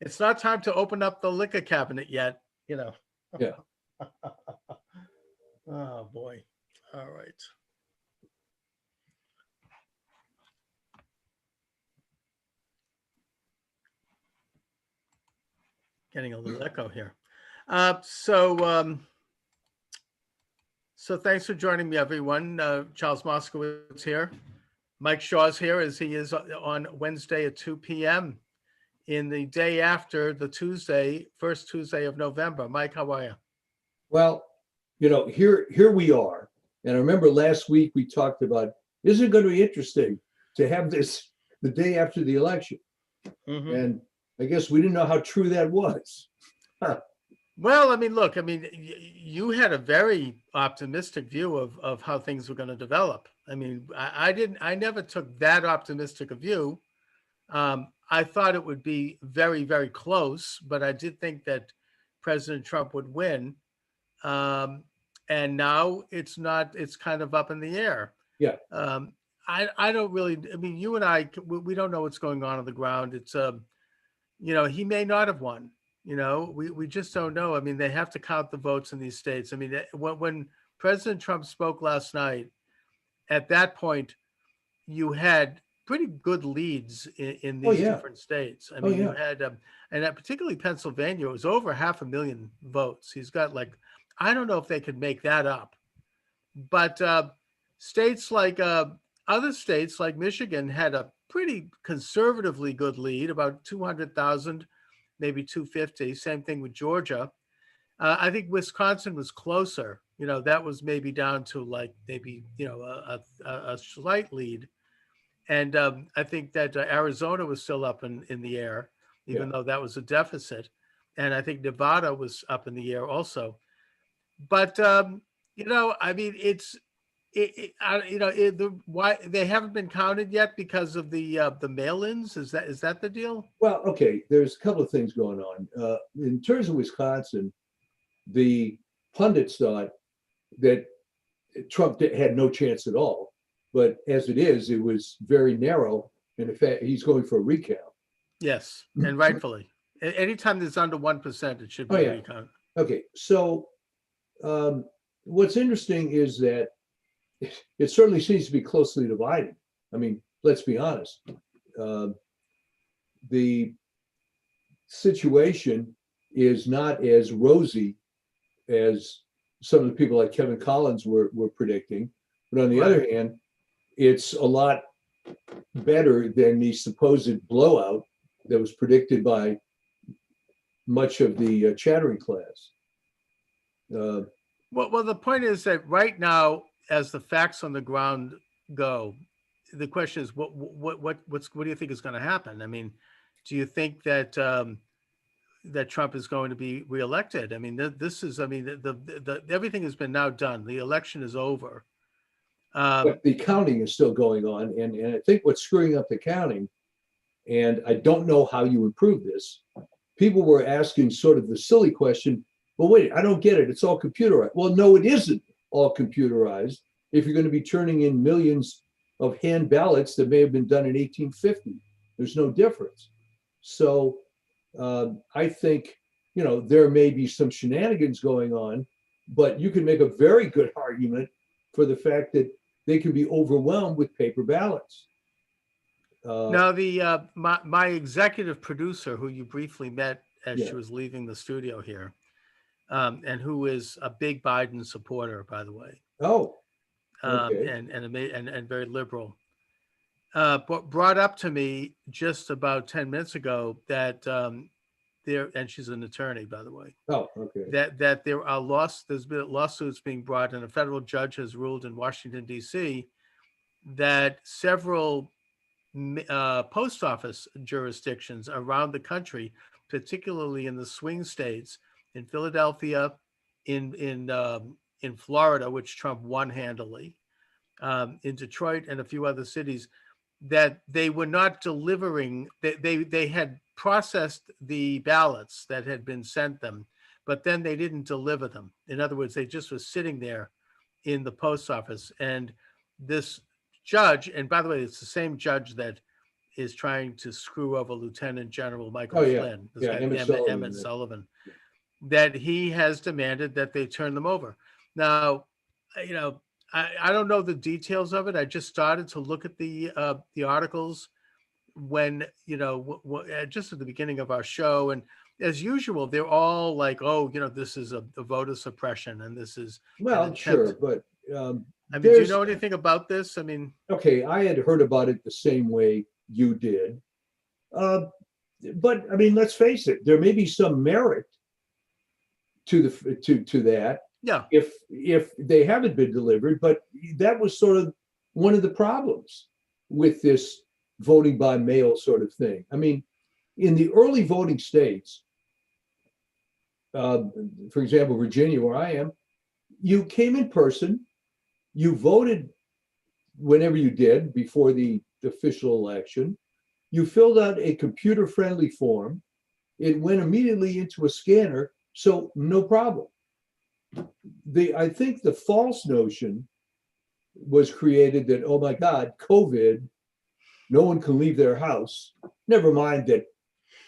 It's not time to open up the liquor cabinet yet, you know. Yeah. Oh boy. All right. Getting a little echo here. So thanks for joining me, everyone. Charles Moscowitz here. Mike Shaw's here, as he is on Wednesday at 2 p.m. in the day after the Tuesday, first Tuesday of November. Mike, how are you? Well, here we are. And I remember last week we talked about, isn't it going to be interesting to have this the day after the election? Mm-hmm. And I guess we didn't know how true that was. Well, I mean, look, I mean, you had a very optimistic view of how things were going to develop. I mean, I never took that optimistic a view. I thought it would be very, very close, but I did think that President Trump would win. And now it's not, it's kind of up in the air. Yeah. I don't really, I mean, you and I, we don't know what's going on the ground. It's, he may not have won. We just don't know. I mean, they have to count the votes in these states. I mean, when President Trump spoke last night, at that point, you had pretty good leads in these different states. I mean, you had, and particularly Pennsylvania, it was over 500,000 votes. He's got like, I don't know if they could make that up, but states like other states like Michigan had a pretty conservatively good lead, about 200,000. Maybe 250. Same thing with Georgia. I think Wisconsin was closer. That was maybe down to like maybe a slight lead, and I think that Arizona was still up in the air, even though that was a deficit, and I think Nevada was up in the air also. But I mean, why they haven't been counted yet because of the mail-ins? Is that the deal? Well, okay, there's a couple of things going on. In terms of Wisconsin, the pundits thought that Trump had no chance at all, but as it is, it was very narrow, and in fact, he's going for a recount. Yes, and rightfully. Anytime there's under 1%, it should be a recount. Okay, so what's interesting is that it certainly seems to be closely divided. I mean, let's be honest. The situation is not as rosy as some of the people like Kevin Collins were predicting. But on the other hand, it's a lot better than the supposed blowout that was predicted by much of the chattering class. Well, the point is that right now, as the facts on the ground go, the question is, what do you think is going to happen? I mean, do you think that that Trump is going to be reelected? I mean, this is, I mean, the everything has been now done. The election is over. But the counting is still going on, and I think what's screwing up the counting, and I don't know how you improve this. People were asking sort of the silly question, well, wait, I don't get it. It's all computerized. Well, no, it isn't all computerized. If you're going to be turning in millions of hand ballots that may have been done in 1850, there's no difference. So I think, there may be some shenanigans going on, but you can make a very good argument for the fact that they can be overwhelmed with paper ballots. Now, my executive producer, who you briefly met as she was leaving the studio here, and who is a big Biden supporter, by the way. Oh, okay. And very liberal. Brought up to me just about 10 minutes ago that and she's an attorney, by the way. Oh, okay. That there's been lawsuits being brought, and a federal judge has ruled in Washington, D.C. that several post office jurisdictions around the country, particularly in the swing states, in Philadelphia, in Florida, which Trump won handily, in Detroit and a few other cities, that they were not delivering. They had processed the ballots that had been sent them, but then they didn't deliver them. In other words, they just were sitting there in the post office. And this judge, and by the way, it's the same judge that is trying to screw over Lieutenant General Michael Oh, yeah. Flynn, this Yeah, guy, Emmett Sullivan, Emmett yeah. Sullivan, that he has demanded that they turn them over. Now, you know, I don't know the details of it. I just started to look at the articles when, you know, just at the beginning of our show. And as usual, they're all like, oh, you know, this is a voter suppression and this is an Well, attempt. sure, but I mean, do you know anything about this? I mean, okay, I had heard about it the same way you did. But I mean, let's face it, there may be some merit to that yeah, if they haven't been delivered, but that was sort of one of the problems with this voting by mail sort of thing. I mean, in the early voting states, for example, Virginia, where I am, you came in person, you voted whenever you did before the official election, you filled out a computer-friendly form, it went immediately into a scanner, so no problem. I think the false notion was created that, oh my God, COVID, no one can leave their house. Never mind that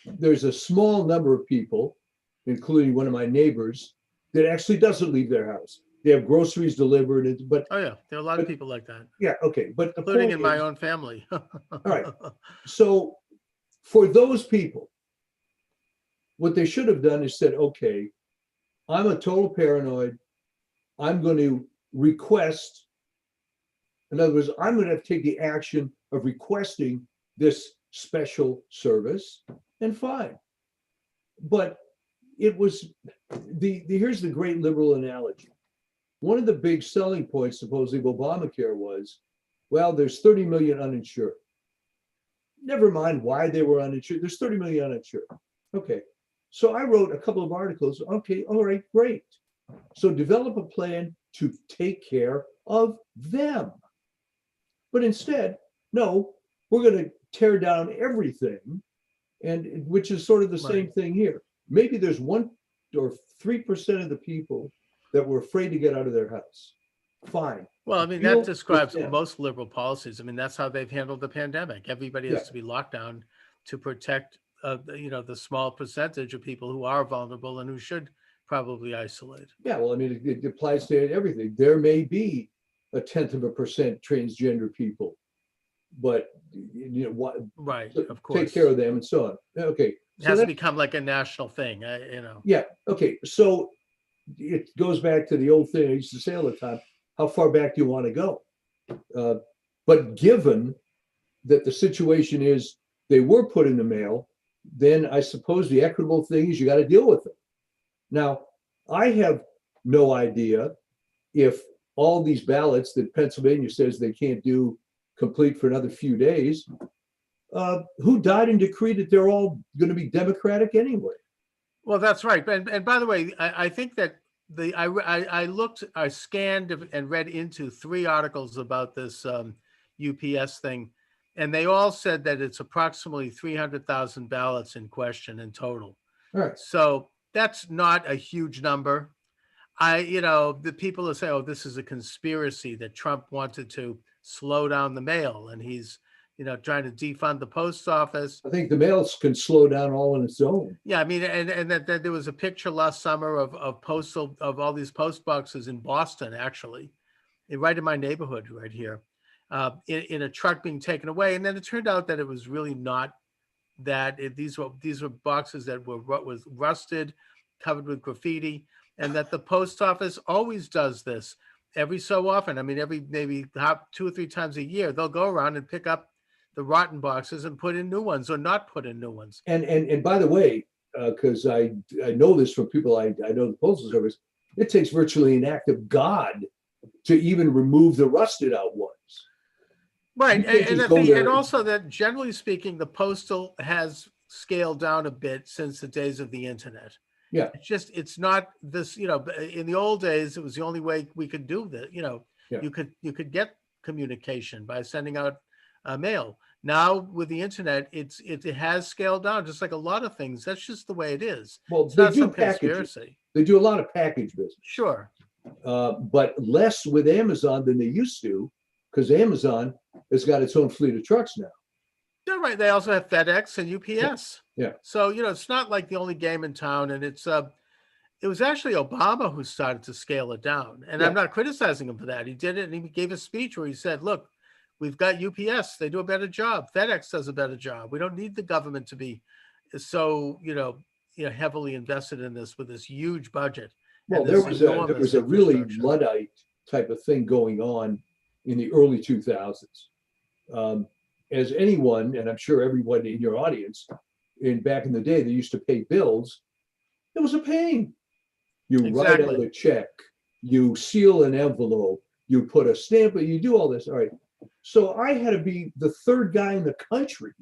there's a small number of people, including one of my neighbors, that actually doesn't leave their house. They have groceries delivered, but oh yeah, there are a lot of people like that. Yeah, okay, but the including point in my is, own family. all right. So for those people, what they should have done is said, okay, I'm a total paranoid. I'm going to request, in other words, I'm going to have to take the action of requesting this special service, and fine. But it was here's the great liberal analogy. One of the big selling points, supposedly, of Obamacare was, well, there's 30 million uninsured. Never mind why they were uninsured. There's 30 million uninsured. Okay. So I wrote a couple of articles. Okay, all right, great. So develop a plan to take care of them. But instead, no, we're going to tear down everything, and which is sort of the same thing here. Maybe there's 1 or 3% of the people that were afraid to get out of their house. Fine. Well, I mean, that describes most liberal policies. I mean, that's how they've handled the pandemic. Everybody has to be locked down to protect, you know, the small percentage of people who are vulnerable and who should probably isolate. Yeah, well, I mean, it applies to everything. There may be 0.1% transgender people, but you know what? Right, of course. Take care of them and so on. Okay, it has to become like a national thing, you know. Yeah. Okay. So it goes back to the old thing I used to say all the time. How far back do you want to go? But given that the situation is they were put in the mail, then I suppose the equitable thing is you got to deal with them. Now, I have no idea if all these ballots that Pennsylvania says they can't do complete for another few days, who died and decreed that they're all going to be Democratic anyway? Well, that's right. And by the way, I think that I scanned and read into 3 articles about this UPS thing, and they all said that it's approximately 300,000 ballots in question in total. All right. So that's not a huge number. You know, the people that say, oh, this is a conspiracy that Trump wanted to slow down the mail and he's, you know, trying to defund the post office. I think the mail can slow down all on its own. Yeah, I mean, and that there was a picture last summer of all these post boxes in Boston, actually, right in my neighborhood right here, in a truck being taken away. And then it turned out that it was really not that. These were boxes that was rusted, covered with graffiti, and that the post office always does this every so often. I mean, maybe 2 or 3 times a year, they'll go around and pick up the rotten boxes and put in new ones or not put in new ones. And by the way, because I know this from people I know the Postal Service, it takes virtually an act of God to even remove the rusted out ones. Right, and also that generally speaking, the postal has scaled down a bit since the days of the internet. Yeah, it's not this, you know, in the old days, it was the only way we could do that. You know, you could get communication by sending out mail. Now with the internet, it has scaled down, just like a lot of things. That's just the way it is. Well, it's not some conspiracy. They do a lot of package business. Sure. But less with Amazon than they used to, because Amazon has got its own fleet of trucks now. They're right. They also have FedEx and UPS. Yeah. So, it's not like the only game in town. And it was actually Obama who started to scale it down. And Yeah. I'm not criticizing him for that. He did it, and he gave a speech where he said, look, we've got UPS. They do a better job. FedEx does a better job. We don't need the government to be so, heavily invested in this with this huge budget. Well, there was a really Luddite type of thing going on in the early 2000s. As anyone, and I'm sure everyone in your audience, back in the day, they used to pay bills. It was a pain. You write out a check, you seal an envelope, you put a stamp, you do all this. All right. So I had to be the third guy in the country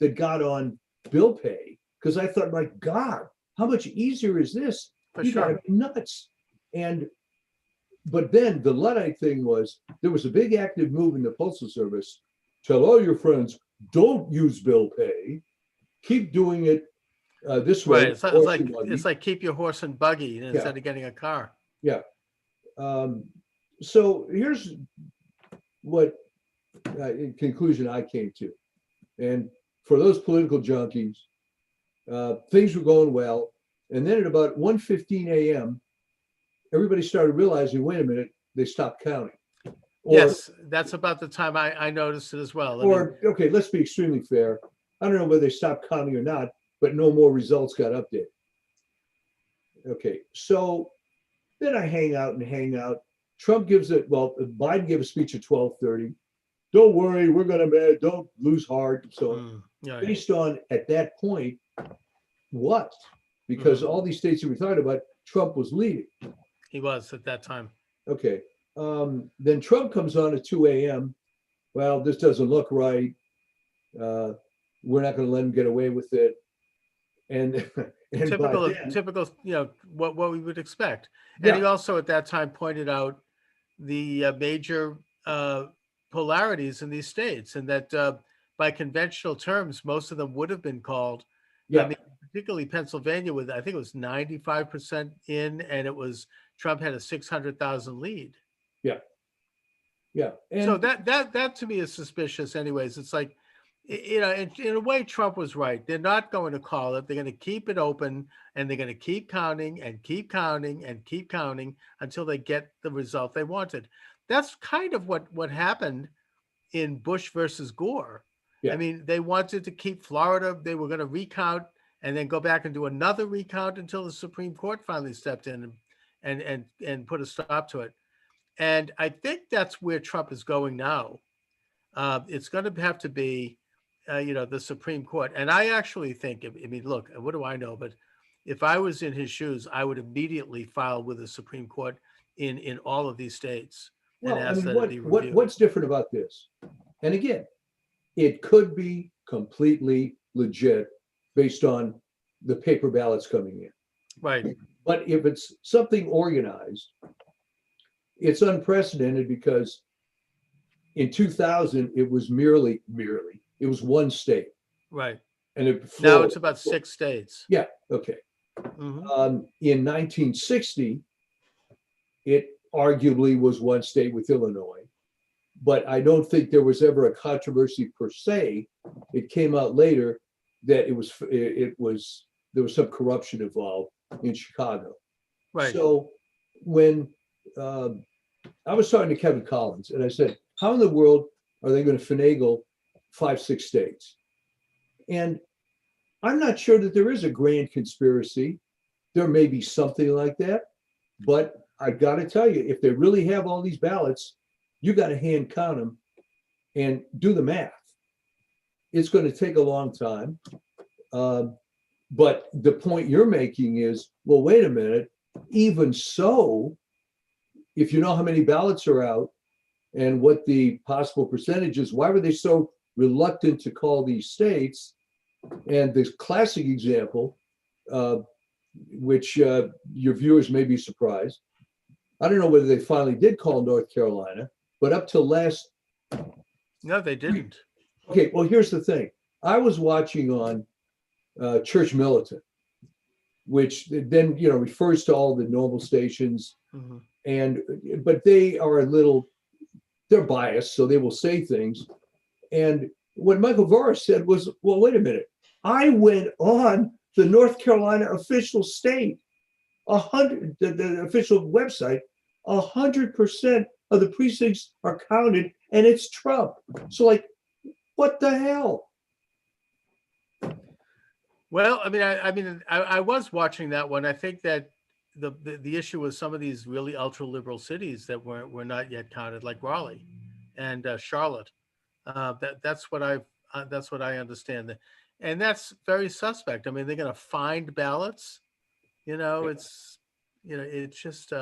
that got on bill pay because I thought, my God, how much easier is this? You gotta be nuts. But then the Luddite thing was, there was a big active move in the Postal Service. Tell all your friends, don't use bill pay. Keep doing it this way. Right. It's like keep your horse and buggy instead of getting a car. Yeah. So here's what in conclusion I came to. And for those political junkies, things were going well. And then at about 1:15 a.m., everybody started realizing, wait a minute, they stopped counting. Yes, that's about the time I noticed it as well. Okay, let's be extremely fair. I don't know whether they stopped counting or not, but no more results got updated. Okay, so then I hang out. Trump Biden gave a speech at 12:30. Don't worry, we're don't lose heart. So based on, at that point, what? Because all these states that we talked about, Trump was leading. He was at that time. Okay. Then Trump comes on at 2 a.m. Well, this doesn't look right. We're not going to let him get away with it. And typical, what we would expect. And he also at that time pointed out the major polarities in these states, and that by conventional terms, most of them would have been called. Yeah. I mean, particularly Pennsylvania, with I think it was 95% in, and Trump had a 600,000 lead. Yeah. Yeah. And so that to me is suspicious. Anyways, it's like, in a way, Trump was right. They're not going to call it. They're going to keep it open, and they're going to keep counting and keep counting and keep counting until they get the result they wanted. That's kind of what happened in Bush versus Gore. Yeah. I mean, they wanted to keep Florida. They were going to recount and then go back and do another recount until the Supreme Court finally stepped in and put a stop to it. And I think that's where Trump is going now. It's going to have to be, the Supreme Court. And I actually think, I mean, look, what do I know? But if I was in his shoes, I would immediately file with the Supreme Court in all of these states. Well, I mean, what's different about this? And again, it could be completely legit based on the paper ballots coming in. Right. But if it's something organized, it's unprecedented because in 2000, it was merely, it was one state. Right. And now it's about 6 states. Yeah. Okay. Mm-hmm. In 1960, it arguably was one state with Illinois, but I don't think there was ever a controversy per se. It came out later that there was some corruption involved in Chicago. Right. So when I was talking to Kevin Collins, and I said, how in the world are they going to finagle 5-6 states? And I'm not sure that there is a grand conspiracy. There may be something like that, but I got to tell you, if they really have all these ballots, you got to hand count them and do the math. It's going to take a long time. But the point you're making is, well, wait a minute. Even so, if you know how many ballots are out and what the possible percentage is, why were they so reluctant to call these states? And the classic example, which your viewers may be surprised, I don't know whether they finally did call North Carolina, but up till last. No, they didn't. Okay, well, here's the thing. I was watching on Church Militant, which then, refers to all the normal stations. Mm-hmm. But they are they're biased, so they will say things. And what Michael Voris said was, well, wait a minute. I went on the North Carolina official state, the official website, 100% of the precincts are counted, and it's Trump. So, like, what the hell? Well, I was watching that one. I think that the issue was some of these really ultra liberal cities that were not yet counted, like Raleigh and Charlotte. That's what I understand, and that's very suspect. I mean, they're going to find ballots. It's just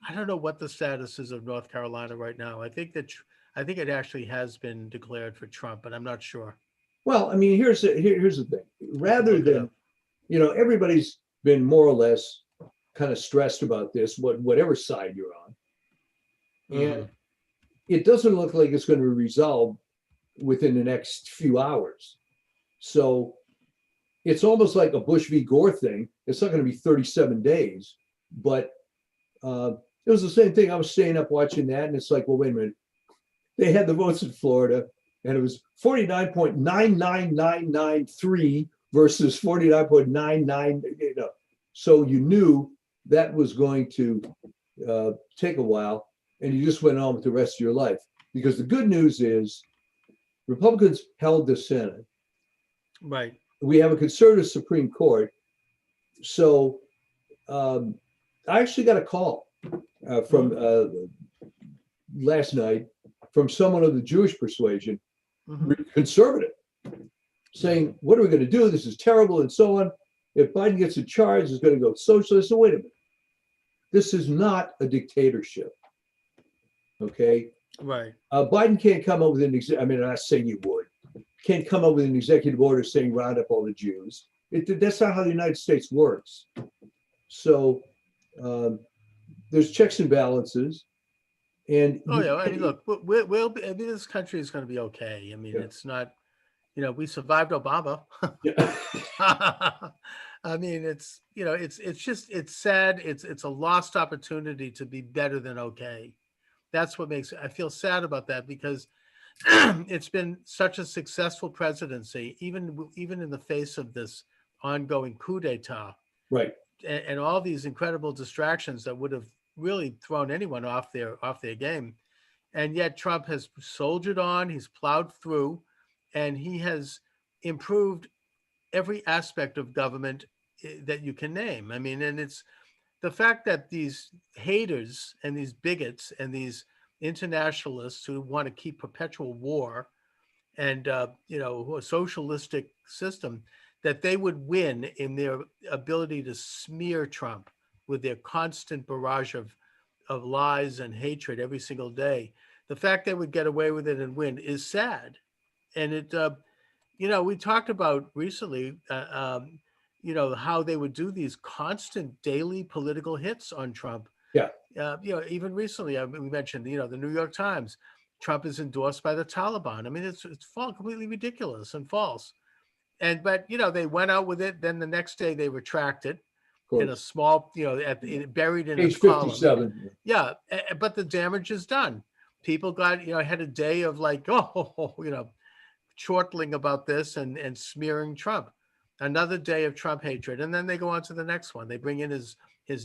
I don't know what the status is of North Carolina right now. I think it actually has been declared for Trump, but I'm not sure. Well, I mean, here's the thing. Rather than, everybody's been more or less kind of stressed about this, whatever side you're on. And it doesn't look like it's going to resolve within the next few hours. So it's almost like a Bush v. Gore thing. It's not going to be 37 days, but it was the same thing. I was staying up watching that, and it's like, well, wait a minute. They had the votes in Florida, and it was 49.99993 versus 49.99. So you knew that was going to take a while, and you just went on with the rest of your life. Because the good news is Republicans held the Senate. Right. We have a conservative Supreme Court. So I actually got a call from last night from someone of the Jewish persuasion, conservative, saying, what are we going to do? This is terrible, and so on. If Biden gets in charge, it's going to go socialist. So wait a minute. This is not a dictatorship. Okay? Right. Biden can't come up with I'm not saying he would. Can't come up with an executive order saying round up all the Jews. That's not how the United States works. So there's checks and balances. And look, this country is going to be okay. I mean, It's not, we survived Obama. I mean, it's sad. It's a lost opportunity to be better than okay. That's what I feel sad about that, because it's been such a successful presidency, even in the face of this ongoing coup d'etat, right, and all these incredible distractions that would have really thrown anyone off their game. And yet Trump has soldiered on, he's plowed through, and he has improved every aspect of government that you can name. I mean, and it's the fact that these haters and these bigots and these internationalists who want to keep perpetual war and a socialistic system, that they would win in their ability to smear Trump with their constant barrage of lies and hatred every single day. The fact they would get away with it and win is sad. And it, we talked about recently, how they would do these constant daily political hits on Trump. Yeah. Even recently, we mentioned, the New York Times, Trump is endorsed by the Taliban. I mean, it's completely ridiculous and false. But they went out with it. Then the next day they retracted in a small, buried in page a column. 57. Yeah, but the damage is done. People got, had a day of like, chortling about this and smearing Trump. Another day of Trump hatred, and then they go on to the next one. They bring in his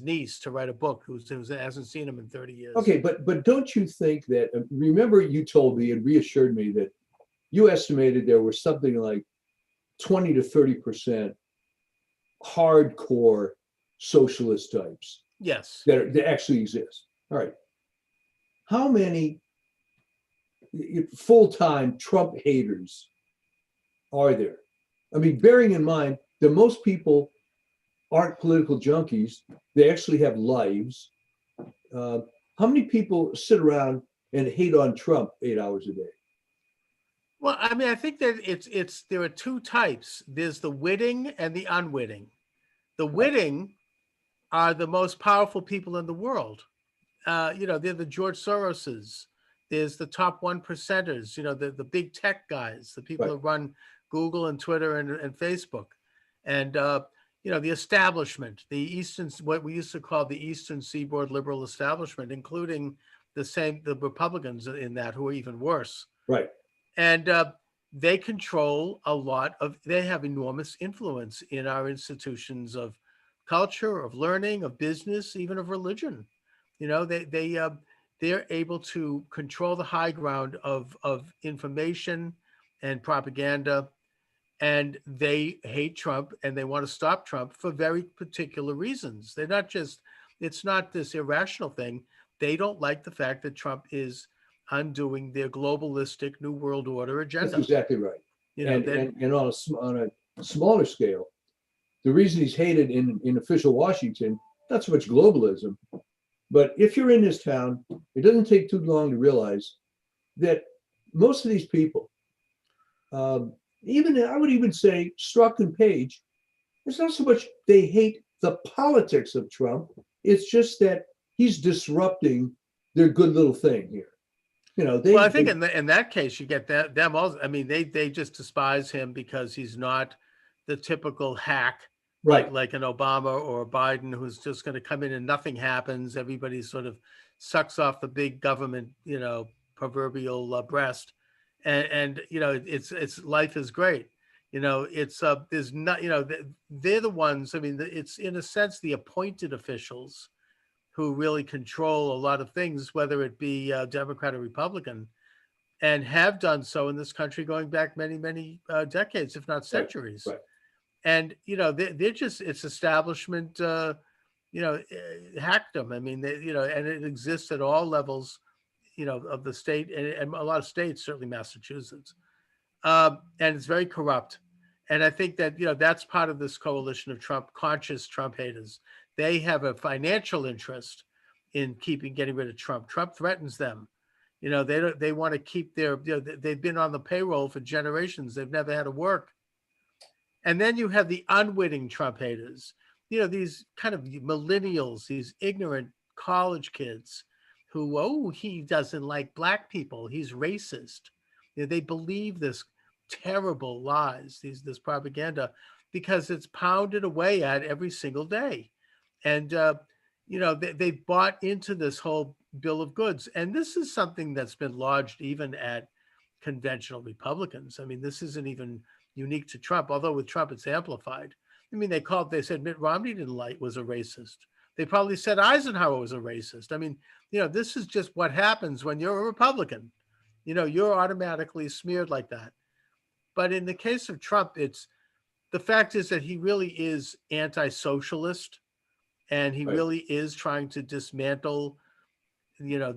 niece to write a book, who hasn't seen him in 30 years. Okay, but don't you think that? Remember, you told me and reassured me that you estimated there were something like 20 to 30% hardcore socialist types. Yes, that actually exist. All right, how many full-time Trump haters are there? I mean, bearing in mind that most people aren't political junkies, they actually have lives. How many people sit around and hate on Trump 8 hours a day? Well, I mean, I think that there are two types. There's the witting and the unwitting. The witting are the most powerful people in the world. They're the George Soroses. There's the top 1%ers, the big tech guys, the people that run Google and Twitter and Facebook. And, the establishment, what we used to call the Eastern Seaboard liberal establishment, including the Republicans in that, who are even worse. Right. And they control a lot of, they have enormous influence in our institutions of culture, of learning, of business, even of religion. You know, they're able to control the high ground of information and propaganda, and they hate Trump and they want to stop Trump for very particular reasons. They're not just, it's not this irrational thing. They don't like the fact that Trump is undoing their globalistic New World Order That's agenda. exactly right. You know, that And on a smaller scale, the reason he's hated in official Washington, not so much globalism, but if you're in this town, it doesn't take too long to realize that most of these people, even I would even say Strzok and Page, it's not so much they hate the politics of Trump. It's just that he's disrupting their good little thing here. You know, well, I think in that case you get that them also. I mean, they just despise him because he's not the typical hack right. like an Obama or a Biden who's just going to come in and nothing happens. Everybody sort of sucks off the big government, you know, proverbial breast, and you know it's life is great. You know, it's there's not, you know, they're the ones. I mean, it's in a sense the appointed officials who really control a lot of things, whether it be Democrat or Republican, and have done so in this country going back many, many decades, if not centuries. Right. And you know, they're just it's establishment, you know, hackdom. I mean, you know, and it exists at all levels, you know, of the state and a lot of states, certainly Massachusetts, and it's very corrupt. And I think that, you know, that's part of this coalition of Trump conscious Trump haters. They have a financial interest in getting rid of Trump. Trump threatens them. You know, they want to keep their, you know, they've been on the payroll for generations. They've never had to work. And then you have the unwitting Trump haters, you know, these kind of millennials, these ignorant college kids who, oh, he doesn't like black people. He's racist. You know, they believe this terrible lies, this propaganda, because it's pounded away at every single day. And, you know, they've bought into this whole bill of goods. And this is something that's been lodged even at conventional Republicans. I mean, this isn't even unique to Trump, although with Trump it's amplified. I mean, they said Mitt Romney was a racist. They probably said Eisenhower was a racist. I mean, you know, this is just what happens when you're a Republican. You know, you're automatically smeared like that. But in the case of Trump, it's the fact is that he really is anti-socialist, and he really is trying to dismantle, you know,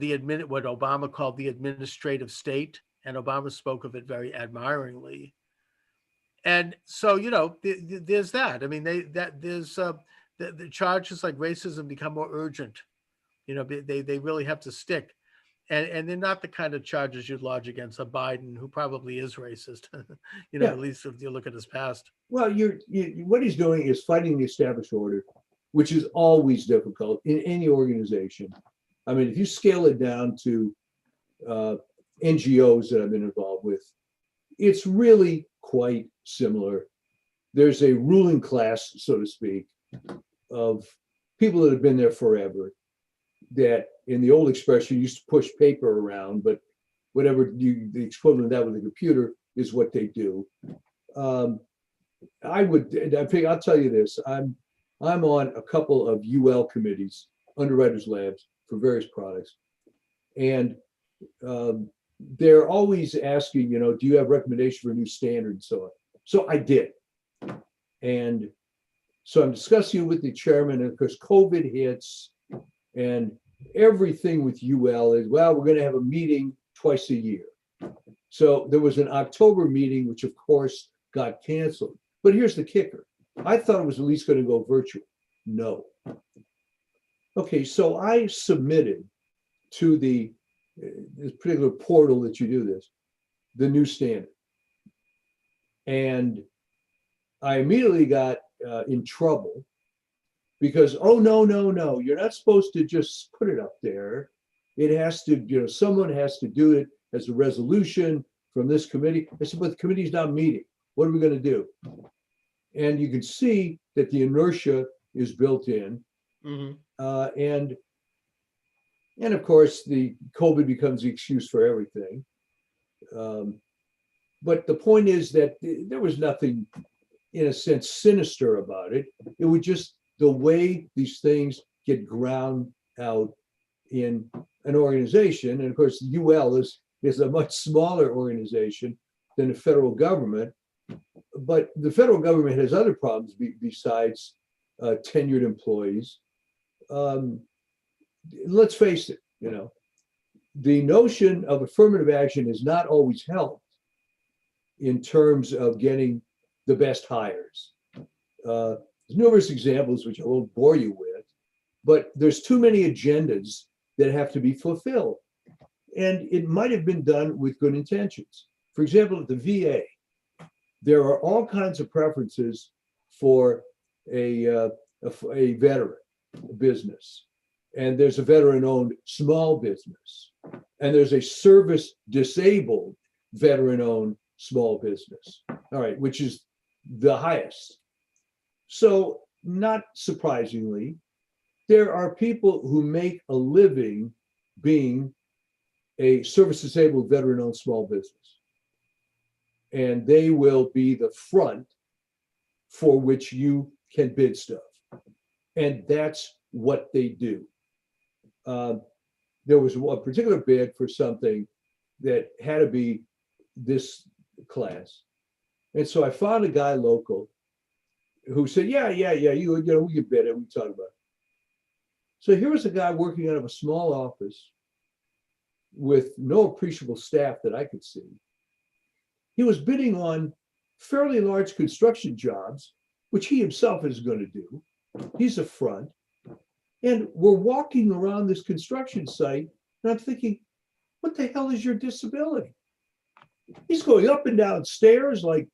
what Obama called the administrative state, and Obama spoke of it very admiringly. And so, you know, there's that. I mean, there's the charges like racism become more urgent. You know, they really have to stick, and they're not the kind of charges you'd lodge against a Biden who probably is racist. You know, at least if you look at his past. Well, what he's doing is fighting the established order, which is always difficult in any organization. I mean, if you scale it down to NGOs that I've been involved with, it's really quite similar. There's a ruling class, so to speak, of people that have been there forever, that in the old expression used to push paper around, but whatever the equivalent of that with a computer is what they do. I'll tell you this, I'm on a couple of UL committees, underwriters labs, for various products. And they're always asking, you know, do you have recommendation for a new standard and so on? So I did. And so I'm discussing it with the chairman, and of course, COVID hits, and everything with UL is, well, we're going to have a meeting twice a year. So there was an October meeting, which of course got canceled. But here's the kicker. I thought it was at least going to go virtual. No. Okay, so I submitted to this particular portal that you do this, the new standard. And I immediately got in trouble because, oh, no, you're not supposed to just put it up there. It has to, you know, someone has to do it as a resolution from this committee. I said, but the committee's not meeting. What are we going to do? And you can see that the inertia is built in. Mm-hmm. And of course, the COVID becomes the excuse for everything. But the point is that there was nothing, in a sense, sinister about it. It was just the way these things get ground out in an organization. And of course, UL is a much smaller organization than the federal government. But the federal government has other problems besides tenured employees. Let's face it, the notion of affirmative action is not always helped in terms of getting the best hires. There's numerous examples, which I won't bore you with, but there's too many agendas that have to be fulfilled. And it might have been done with good intentions. For example, at the VA, there are all kinds of preferences for a veteran business. And there's a veteran-owned small business. And there's a service-disabled veteran-owned small business, all right, which is the highest. So not surprisingly, there are people who make a living being a service-disabled veteran-owned small business. And they will be the front for which you can bid stuff. And that's what they do. There was a particular bid for something that had to be this class. And so I found a guy local who said, yeah, we can bid it, we talk about it. So here was a guy working out of a small office with no appreciable staff that I could see. He was bidding on fairly large construction jobs, which he himself is going to do. He's a front. And we're walking around this construction site, and I'm thinking, what the hell is your disability? He's going up and down stairs like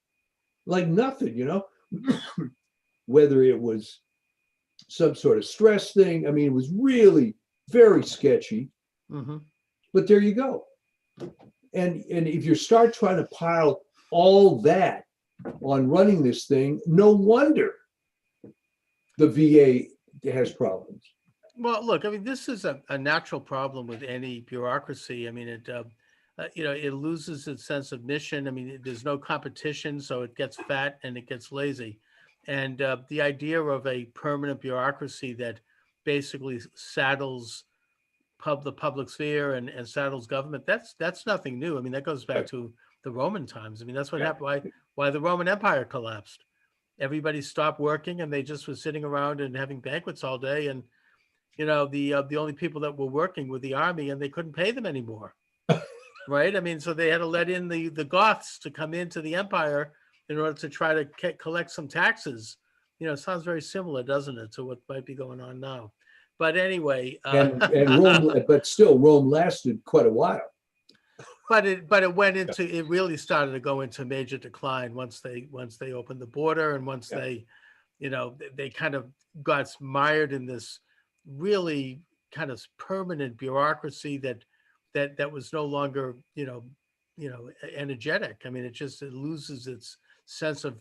nothing, whether it was some sort of stress thing. I mean, it was really very sketchy. Mm-hmm. But there you go. And if you start trying to pile all that on running this thing, no wonder the VA has problems. Well, look, I mean, this is a natural problem with any bureaucracy. I mean, it loses its sense of mission. I mean, there's no competition, so it gets fat and it gets lazy. And the idea of a permanent bureaucracy that basically saddles the public sphere and saddles government, that's nothing new. I mean, that goes back to the Roman times. I mean, that's what happened, why the Roman Empire collapsed. Everybody stopped working and they just were sitting around and having banquets all day. And, the only people that were working were the army, and they couldn't pay them anymore. Right? I mean, so they had to let in the Goths to come into the empire in order to try to collect some taxes. It sounds very similar, doesn't it, to what might be going on now? But anyway, and Rome, but still, Rome lasted quite a while. But it really started to go into major decline once they opened the border, and once they kind of got mired in this really kind of permanent bureaucracy that was no longer energetic. I mean, it loses its sense of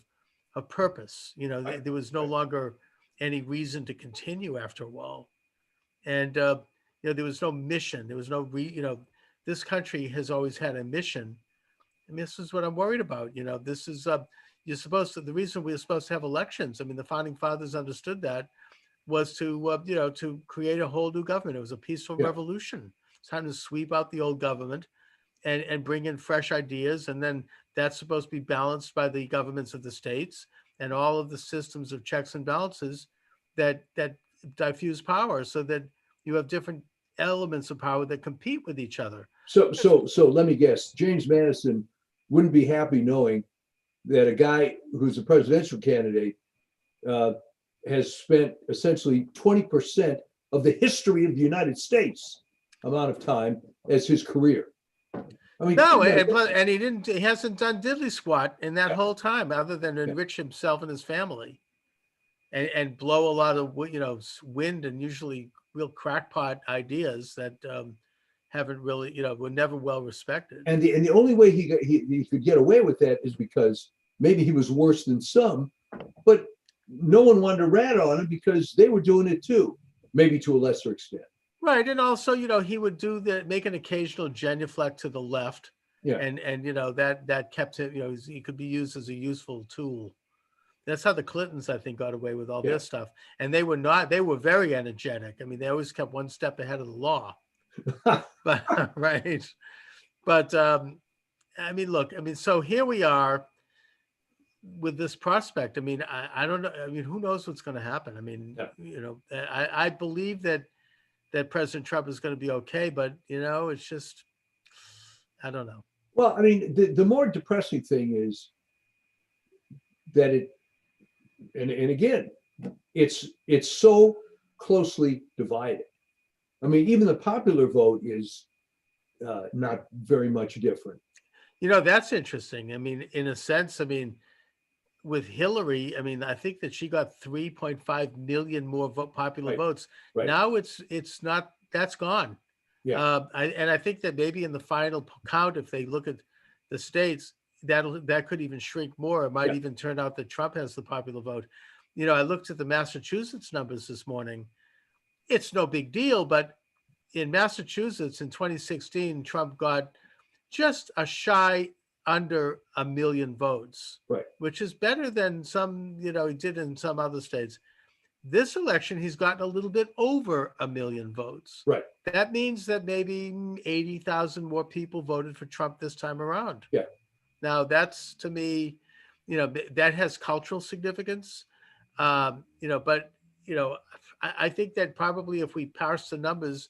purpose. There was no longer any reason to continue after a while. And, there was no mission. There was no, this country has always had a mission. And this is what I'm worried about. This is, the reason we're supposed to have elections. I mean, the founding fathers understood that was to create a whole new government. It was a peaceful revolution. It's time to sweep out the old government and bring in fresh ideas. And then that's supposed to be balanced by the governments of the states and all of the systems of checks and balances that diffuse power, so that you have different elements of power that compete with each other. So let me guess, James Madison wouldn't be happy knowing that a guy who's a presidential candidate has spent essentially 20% of the history of the United States amount of time as his career. I mean, no, and he hasn't done diddly squat in that whole time, other than enrich himself and his family, and blow a lot of wind and usually real crackpot ideas that haven't really were never well respected. And the only way he could get away with that is because maybe he was worse than some, but no one wanted to rat on him because they were doing it too, maybe to a lesser extent. Right. And also, he would make an occasional genuflect to the left, Yeah. And that kept him, he could be used as a useful tool. That's how the Clintons, I think, got away with all Yeah. this stuff. And they were very energetic. I mean, they always kept one step ahead of the law. But right. But I mean, look, I mean, so here we are with this prospect. I mean, I don't know. I mean, who knows what's going to happen? I mean, I believe that President Trump is going to be okay, but it's just, I don't know. Well, I mean, the more depressing thing is that and again, it's so closely divided. I mean, even the popular vote is not very much different. That's interesting. I mean, in a sense, I mean, with Hillary, I mean, I think that she got 3.5 million more popular votes. Right. Now it's not, that's gone. Yeah. I think that maybe in the final count, if they look at the states, that could even shrink more. It might even turn out that Trump has the popular vote. I looked at the Massachusetts numbers this morning. It's no big deal, but in Massachusetts in 2016, Trump got just a shy under 1 million votes, right, which is better than some, he did in some other states. This election, he's gotten a little bit over 1 million votes. Right. That means that maybe 80,000 more people voted for Trump this time around. Yeah. Now that's, to me, that has cultural significance. But I think that probably if we parse the numbers,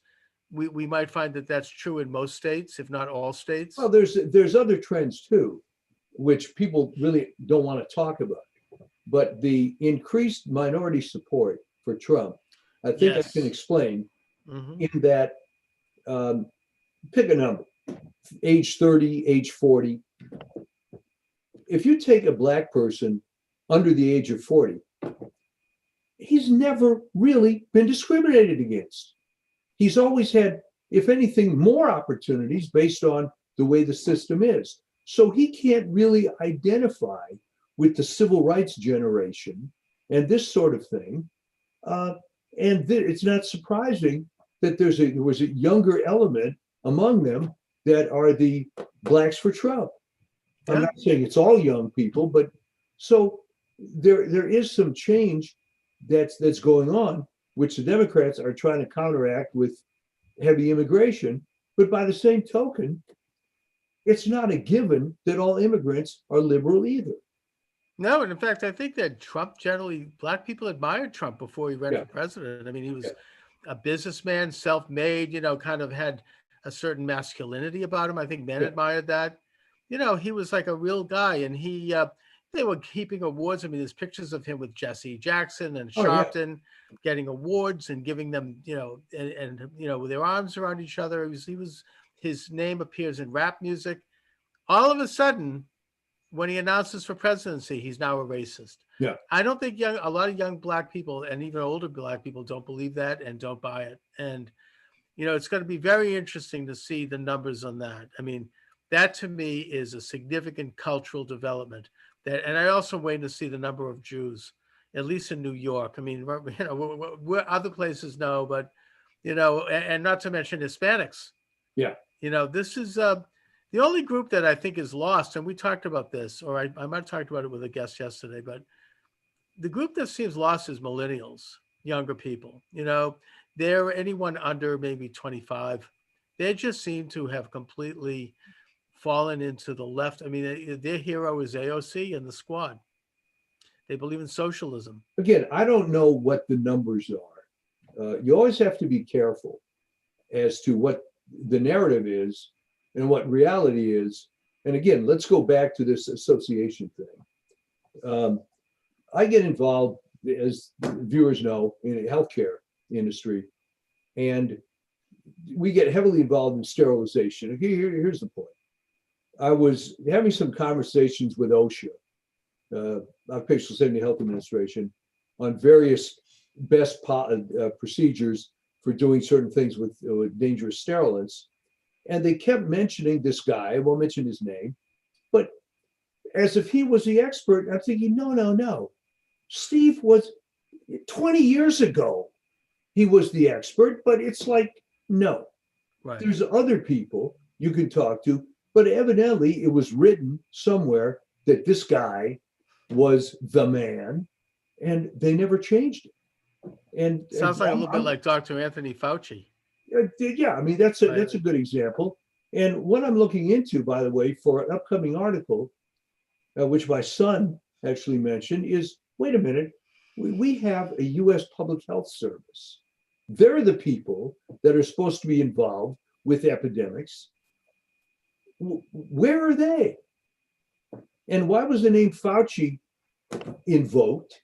we might find that that's true in most states, if not all states. Well, there's other trends too, which people really don't want to talk about. But the increased minority support for Trump, I think I can explain in that, pick a number, age 30, age 40. If you take a Black person under the age of 40, he's never really been discriminated against. He's always had, if anything, more opportunities based on the way the system is. So he can't really identify with the civil rights generation and this sort of thing. It's not surprising that there was a younger element among them that are the Blacks for Trump. I'm not saying it's all young people, but so there is some change that's going on, which the Democrats are trying to counteract with heavy immigration. But by the same token, it's not a given that all immigrants are liberal either. No, and in fact, I think that Trump generally, Black people admired Trump before he ran for president. I mean, he was a businessman, self-made, kind of had a certain masculinity about him. I think men admired that. He was like a real guy, and they were keeping awards. I mean, there's pictures of him with Jesse Jackson and Sharpton getting awards and giving them, and with their arms around each other. His name appears in rap music. All of a sudden, when he announces for presidency, he's now a racist. Yeah. I don't think a lot of young Black people and even older Black people don't believe that and don't buy it. And, it's going to be very interesting to see the numbers on that. I mean, that to me is a significant cultural development. And I also wait to see the number of Jews, at least in New York. I mean, where other places know, but, and not to mention Hispanics. Yeah. This is the only group that I think is lost. And we talked about this, or I might have talked about it with a guest yesterday, but the group that seems lost is millennials, younger people. They're anyone under maybe 25. They just seem to have completely fallen into the left. I mean, their hero is AOC and the Squad. They believe in socialism. Again, I don't know what the numbers are. You always have to be careful as to what the narrative is and what reality is. And again, let's go back to this association thing. I get involved, as viewers know, in the healthcare industry, and we get heavily involved in sterilization. Here's the point. I was having some conversations with OSHA, Occupational Safety and Health Administration, on various best procedures for doing certain things with dangerous sterilants. And they kept mentioning this guy, I won't mention his name, but as if he was the expert. I'm thinking, no. Steve was 20 years ago. He was the expert, but it's like, no. Right. There's other people you can talk to. But evidently, it was written somewhere that this guy was the man, and they never changed it. And Sounds like a little bit like Dr. Anthony Fauci. yeah, I mean that's a good example. And what I'm looking into, by the way, for an upcoming article, which my son actually mentioned, is wait a minute, we have a U.S. Public Health Service. They're the people that are supposed to be involved with epidemics. Where are they? And why was the name Fauci invoked?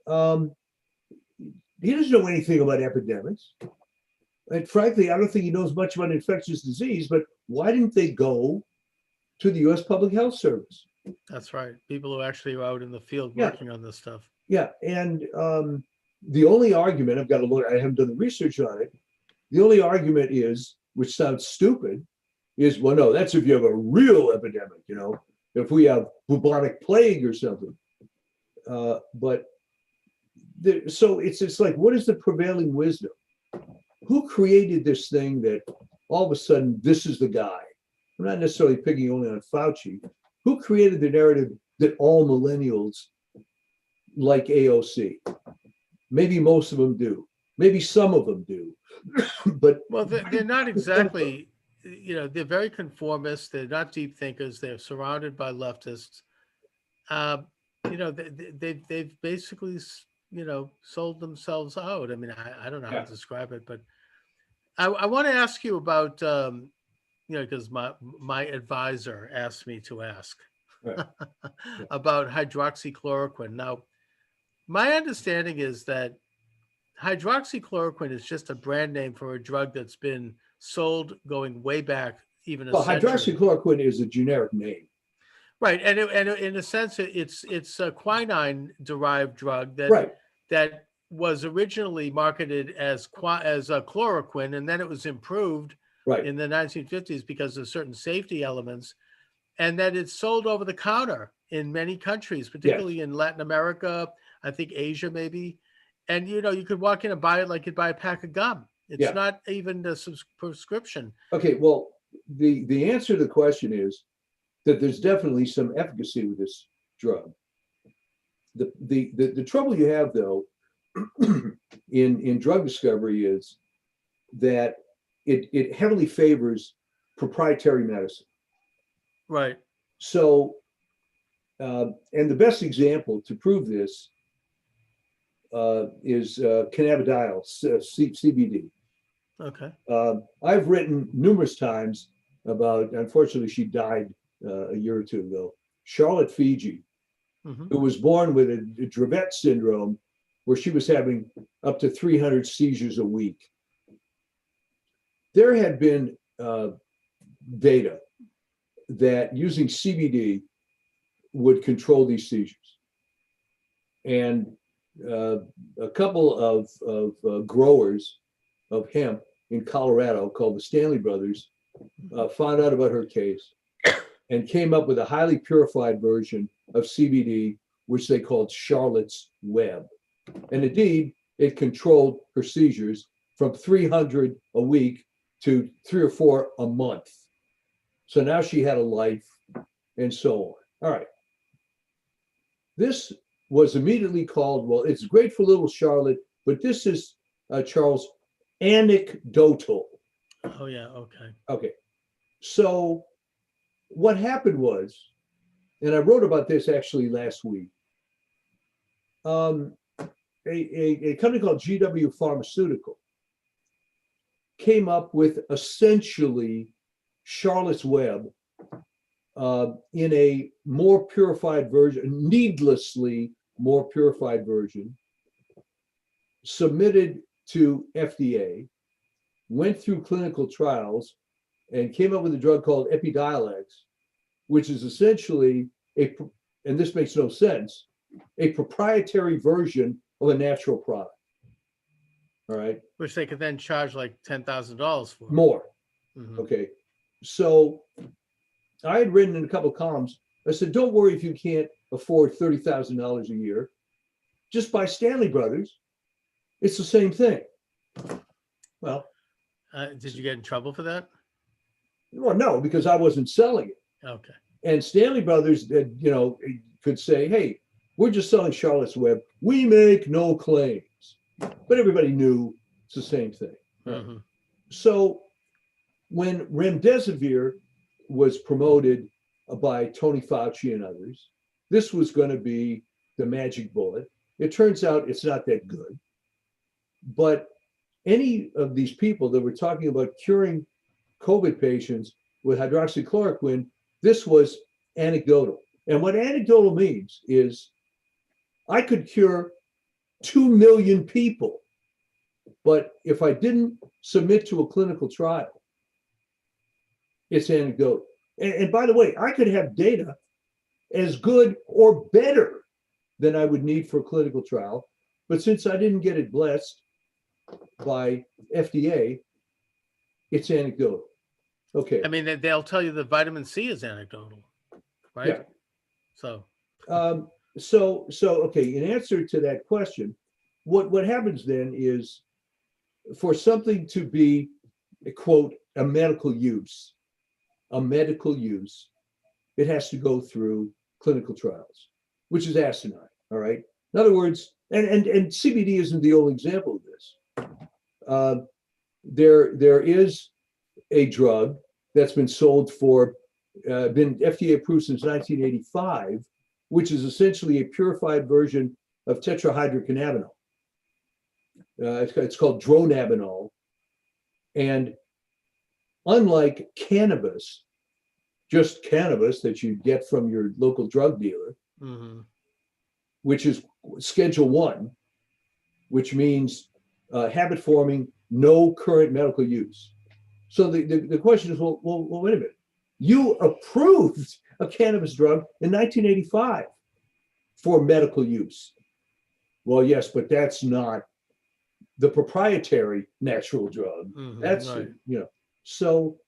He doesn't know anything about epidemics. And frankly, I don't think he knows much about infectious disease, but why didn't they go to the U.S. Public Health Service? That's right. People who actually are out in the field working on this stuff. Yeah. And the only argument, I've got to look, I haven't done the research on it. The only argument is, which sounds stupid, is, well, no, that's if you have a real epidemic, if we have bubonic plague or something. So it's like, what is the prevailing wisdom? Who created this thing that all of a sudden this is the guy? I'm not necessarily picking only on Fauci. Who created the narrative that all millennials like AOC? Maybe most of them do. Maybe some of them do. But well, they're not exactly, they're very conformist. They're not deep thinkers. They're surrounded by leftists. They've basically, sold themselves out. I mean, I don't know how to describe it, but I want to ask you about, because my advisor asked me to ask about hydroxychloroquine. Now, my understanding is that hydroxychloroquine is just a brand name for a drug that's been sold going way back, even a century. Hydroxychloroquine is a generic name. Right, and in a sense, it's a quinine-derived drug that was originally marketed as chloroquine, and then it was improved in the 1950s because of certain safety elements, and that it's sold over the counter in many countries, particularly in Latin America, I think Asia maybe, and you could walk in and buy it like you'd buy a pack of gum. It's not even a prescription. Okay, well, the answer to the question is that there's definitely some efficacy with this drug. The trouble you have, though, in drug discovery is that it heavily favors proprietary medicine. Right. So, and the best example to prove this is cannabidiol, CBD. Okay. I've written numerous times about, unfortunately, she died a year or two ago, Charlotte Fiji, who was born with a Dravet syndrome, where she was having up to 300 seizures a week. There had been data that using CBD would control these seizures. And a couple of growers of hemp in Colorado called the Stanley Brothers found out about her case and came up with a highly purified version of CBD, which they called Charlotte's Web. And indeed, it controlled her seizures from 300 a week to 3 or 4 a month. So now she had a life and so on. All right. This was immediately called, well, it's great for little Charlotte, but this is, Charles, anecdotal. Oh, yeah. Okay. Okay. So what happened was, and I wrote about this actually last week, a company called GW Pharmaceutical came up with essentially Charlotte's Web in a more purified version, needlessly more purified version, submitted to FDA, went through clinical trials, and came up with a drug called Epidiolex, which is essentially and this makes no sense, a proprietary version of a natural product. All right. Which they could then charge like $10,000 for. More. Okay. So I had written in a couple of columns, I said, don't worry if you can't afford $30,000 a year. Just buy Stanley Brothers. It's the same thing. Well. Did you get in trouble for that? Well, no, because I wasn't selling it. Okay. And Stanley Brothers, could say, hey, we're just selling Charlotte's Web. We make no claims. But everybody knew it's the same thing. Right? Mhm. So when remdesivir was promoted by Tony Fauci and others, this was going to be the magic bullet. It turns out it's not that good. But any of these people that were talking about curing COVID patients with hydroxychloroquine, this was anecdotal. And what anecdotal means is I could cure 2 million people, but if I didn't submit to a clinical trial, it's anecdotal. And by the way, I could have data as good or better than I would need for a clinical trial. But since I didn't get it blessed by FDA, it's anecdotal. Okay. I mean, they'll tell you that vitamin C is anecdotal, right? Yeah. So, okay, in answer to that question, what happens then is for something to be a quote, a medical use, it has to go through clinical trials, which is asinine. All right. In other words, and CBD isn't the only example of this. There is a drug that's been sold for, been FDA approved since 1985, which is essentially a purified version of tetrahydrocannabinol. It's called dronabinol. And unlike cannabis, just cannabis that you get from your local drug dealer, mhm. which is Schedule 1, which means habit forming, no current medical use. So the question is, well, wait a minute. You approved a cannabis drug in 1985 for medical use. Well, yes, but that's not the proprietary natural drug. Mhm, That's, right. So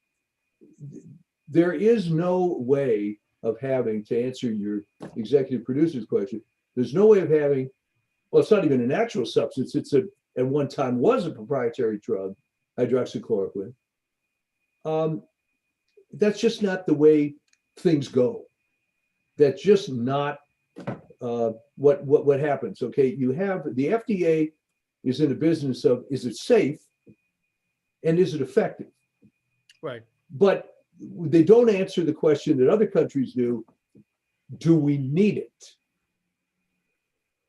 there is no way of having, to answer your executive producer's question, there's no way of having, well, it's not even a natural substance. It's at one time was a proprietary drug, hydroxychloroquine. That's just not the way things go. That's just not what happens. Okay, you have the FDA is in the business of, is it safe and is it effective? Right. But they don't answer the question that other countries do. Do we need it?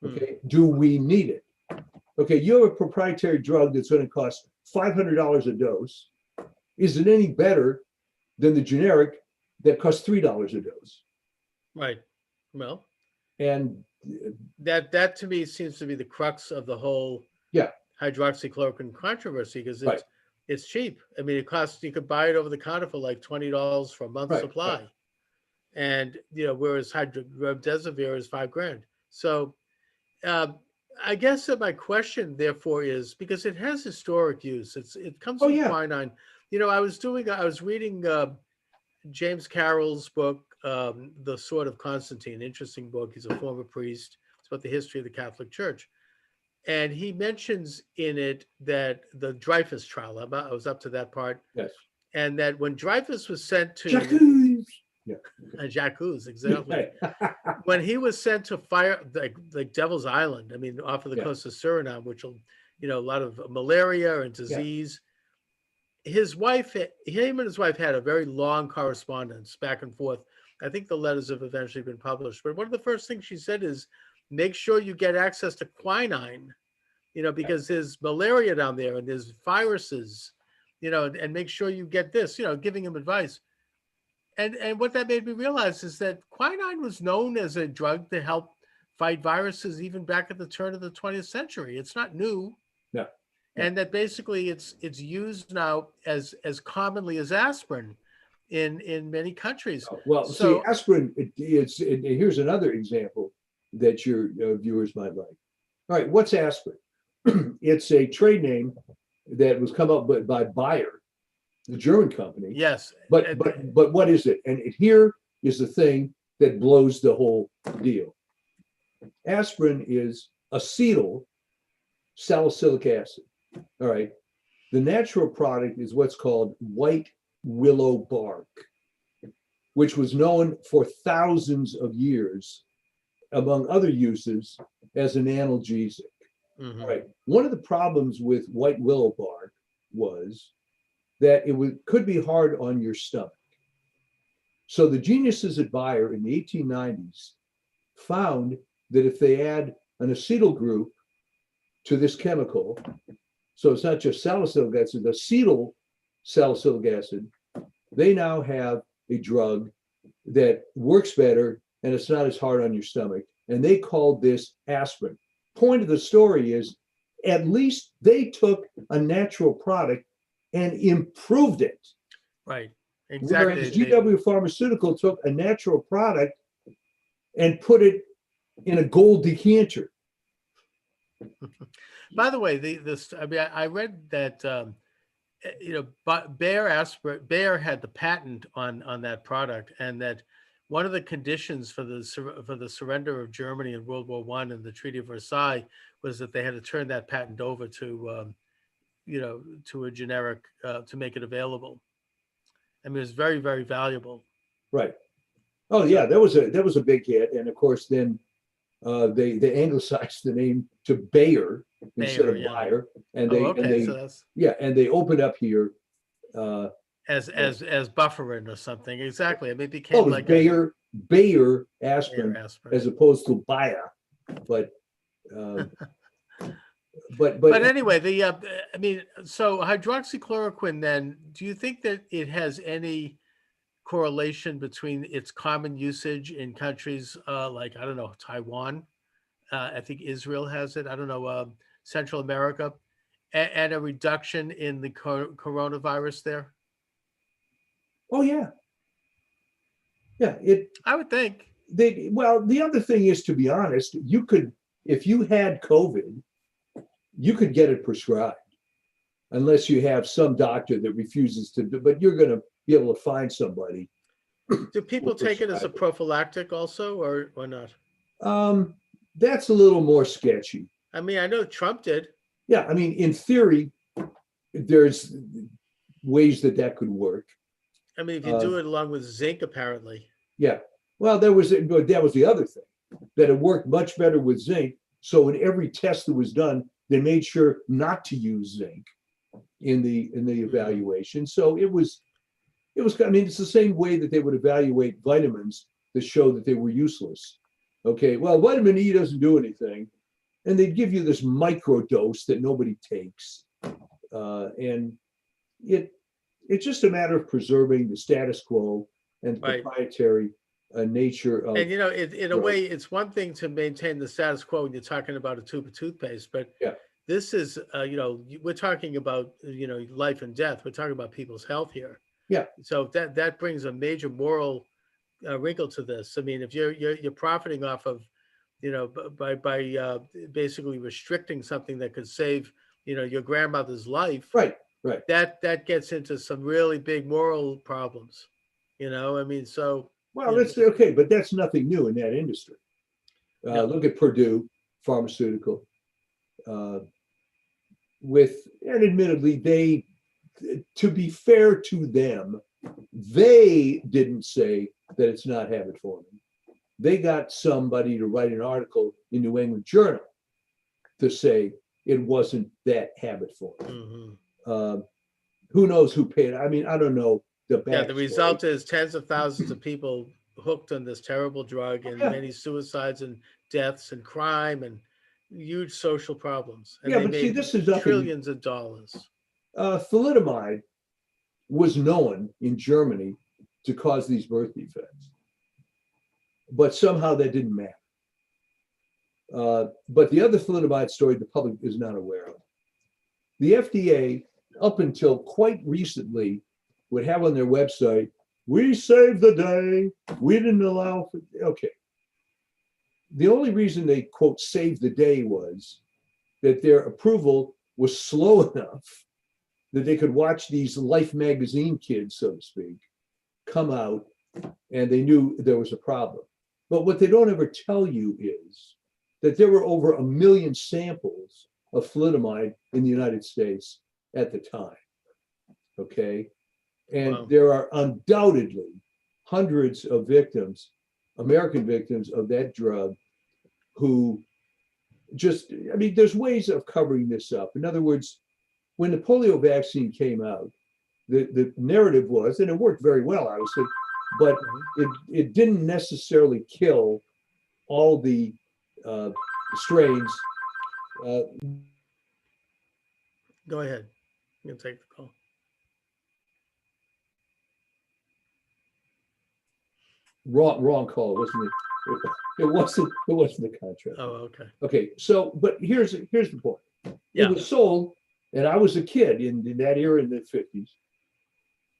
Okay, do we need it? Okay, you have a proprietary drug that's going to cost $500 a dose. Is it any better than the generic that costs $3 a dose? Right. Well, and that to me seems to be the crux of the whole hydroxychloroquine controversy, because it's cheap. I mean, it costs, you could buy it over the counter for like $20 for a month's supply. And, whereas remdesivir is $5,000. So I guess that my question therefore is, because it has historic use, it comes from quinine. I was reading James Carroll's book, The Sword of Constantine, interesting book. He's a former priest. It's about the history of the Catholic Church. And he mentions in it that the Dreyfus trial, I was up to that part. Yes. And that when Dreyfus was sent to Jacques, exactly. When he was sent to fire, like Devil's Island, I mean, off of the coast of Suriname, which will, a lot of malaria and disease. His wife, him and his wife had a very long correspondence back and forth. I think the letters have eventually been published. But one of the first things she said is, make sure you get access to quinine, because there's malaria down there and there's viruses, and make sure you get this, giving him advice. And what that made me realize is that quinine was known as a drug to help fight viruses even back at the turn of the 20th century. It's not new. Yeah. And that basically it's used now as commonly as aspirin in many countries. Well, so, see, aspirin, here's another example that your viewers might like. All right, what's aspirin? It's a trade name that was come up by Bayer, the German company. Yes. But what is it? And here is the thing that blows the whole deal. Aspirin is acetyl salicylic acid. All right. The natural product is what's called white willow bark, which was known for thousands of years, among other uses, as an analgesic. Mhm. Right. One of the problems with white willow bark was that could be hard on your stomach. So the geniuses at Bayer in the 1890s found that if they add an acetyl group to this chemical, so it's not just salicylic acid, acetyl salicylic acid, they now have a drug that works better and it's not as hard on your stomach. And they called this aspirin. Point of the story is, at least they took a natural product and improved it. Right. Exactly. Whereas GW Pharmaceutical took a natural product and put it in a gold decanter. By the way, I read that but Bayer had the patent on that product, and that one of the conditions for the surrender of Germany in World War I and the Treaty of Versailles was that they had to turn that patent over to to a generic to make it available. I mean, it was very, very valuable. Right. Oh yeah, that was a big hit, and of course then they anglicized the name to Bayer instead of Bayer, and they opened up here as bufferin or something. Exactly. I mean, it became like Bayer aspirin as opposed to Bayer, but anyway, I mean, so hydroxychloroquine, then, do you think that it has any correlation between its common usage in countries like, I don't know, Taiwan? I think Israel has it. I don't know, Central America, and a reduction in the coronavirus there? Oh yeah. Yeah, I would think. Well, the other thing is, to be honest, you could, if you had COVID, you could get it prescribed, unless you have some doctor that refuses to do, but you're going to be able to find somebody. Do people take it as a prophylactic also, or not? That's a little more sketchy. I mean, I know Trump did. Yeah, I mean, in theory, there's ways that could work. I mean, if you do it along with zinc, apparently. Yeah. Well, that was the other thing, that it worked much better with zinc. So in every test that was done, they made sure not to use zinc in the evaluation. So it was. I mean, it's the same way that they would evaluate vitamins that show that they were useless. Okay, well, vitamin E doesn't do anything, and they'd give you this micro dose that nobody takes, and it's just a matter of preserving the status quo and the proprietary nature of. And in a way, it's one thing to maintain the status quo when you're talking about a tube of toothpaste, but this is, we're talking about life and death. We're talking about people's health here. Yeah. So that brings a major moral wrinkle to this. I mean, if you're profiting off of, by basically restricting something that could save, your grandmother's life. Right. That gets into some really big moral problems. I mean, so. Well, that's okay, but that's nothing new in that industry. Look at Purdue Pharmaceutical. And admittedly, to be fair to them, they didn't say that it's not habit forming. They got somebody to write an article in New England Journal to say it wasn't that habit forming. Mm-hmm. Who knows who paid? I mean, I don't know the backstory. The result is tens of thousands of people hooked on this terrible drug, and many suicides and deaths and crime and huge social problems. And but see, this is trillions of dollars. Thalidomide was known in Germany to cause these birth defects, but somehow that didn't matter. But the other thalidomide story the public is not aware of. The FDA, up until quite recently, would have on their website, "We saved the day. We didn't allow for." Okay. The only reason they, quote, saved the day was that their approval was slow enough that they could watch these Life magazine kids, so to speak, come out, and they knew there was a problem. But what they don't ever tell you is that there were over 1 million samples of thalidomide in the United States at the time. Okay. And Wow. there are undoubtedly hundreds of victims, American victims of that drug, who just, I mean, there's ways of covering this up. In other words, when the polio vaccine came out, the narrative was, and it worked very well, obviously, but it didn't necessarily kill all the strains. Go ahead. You can take the call. Wrong call, wasn't it? It wasn't the contract. Oh, okay. Okay, so but here's the point. Yeah. It was sold, and I was a kid in that era in the 50s,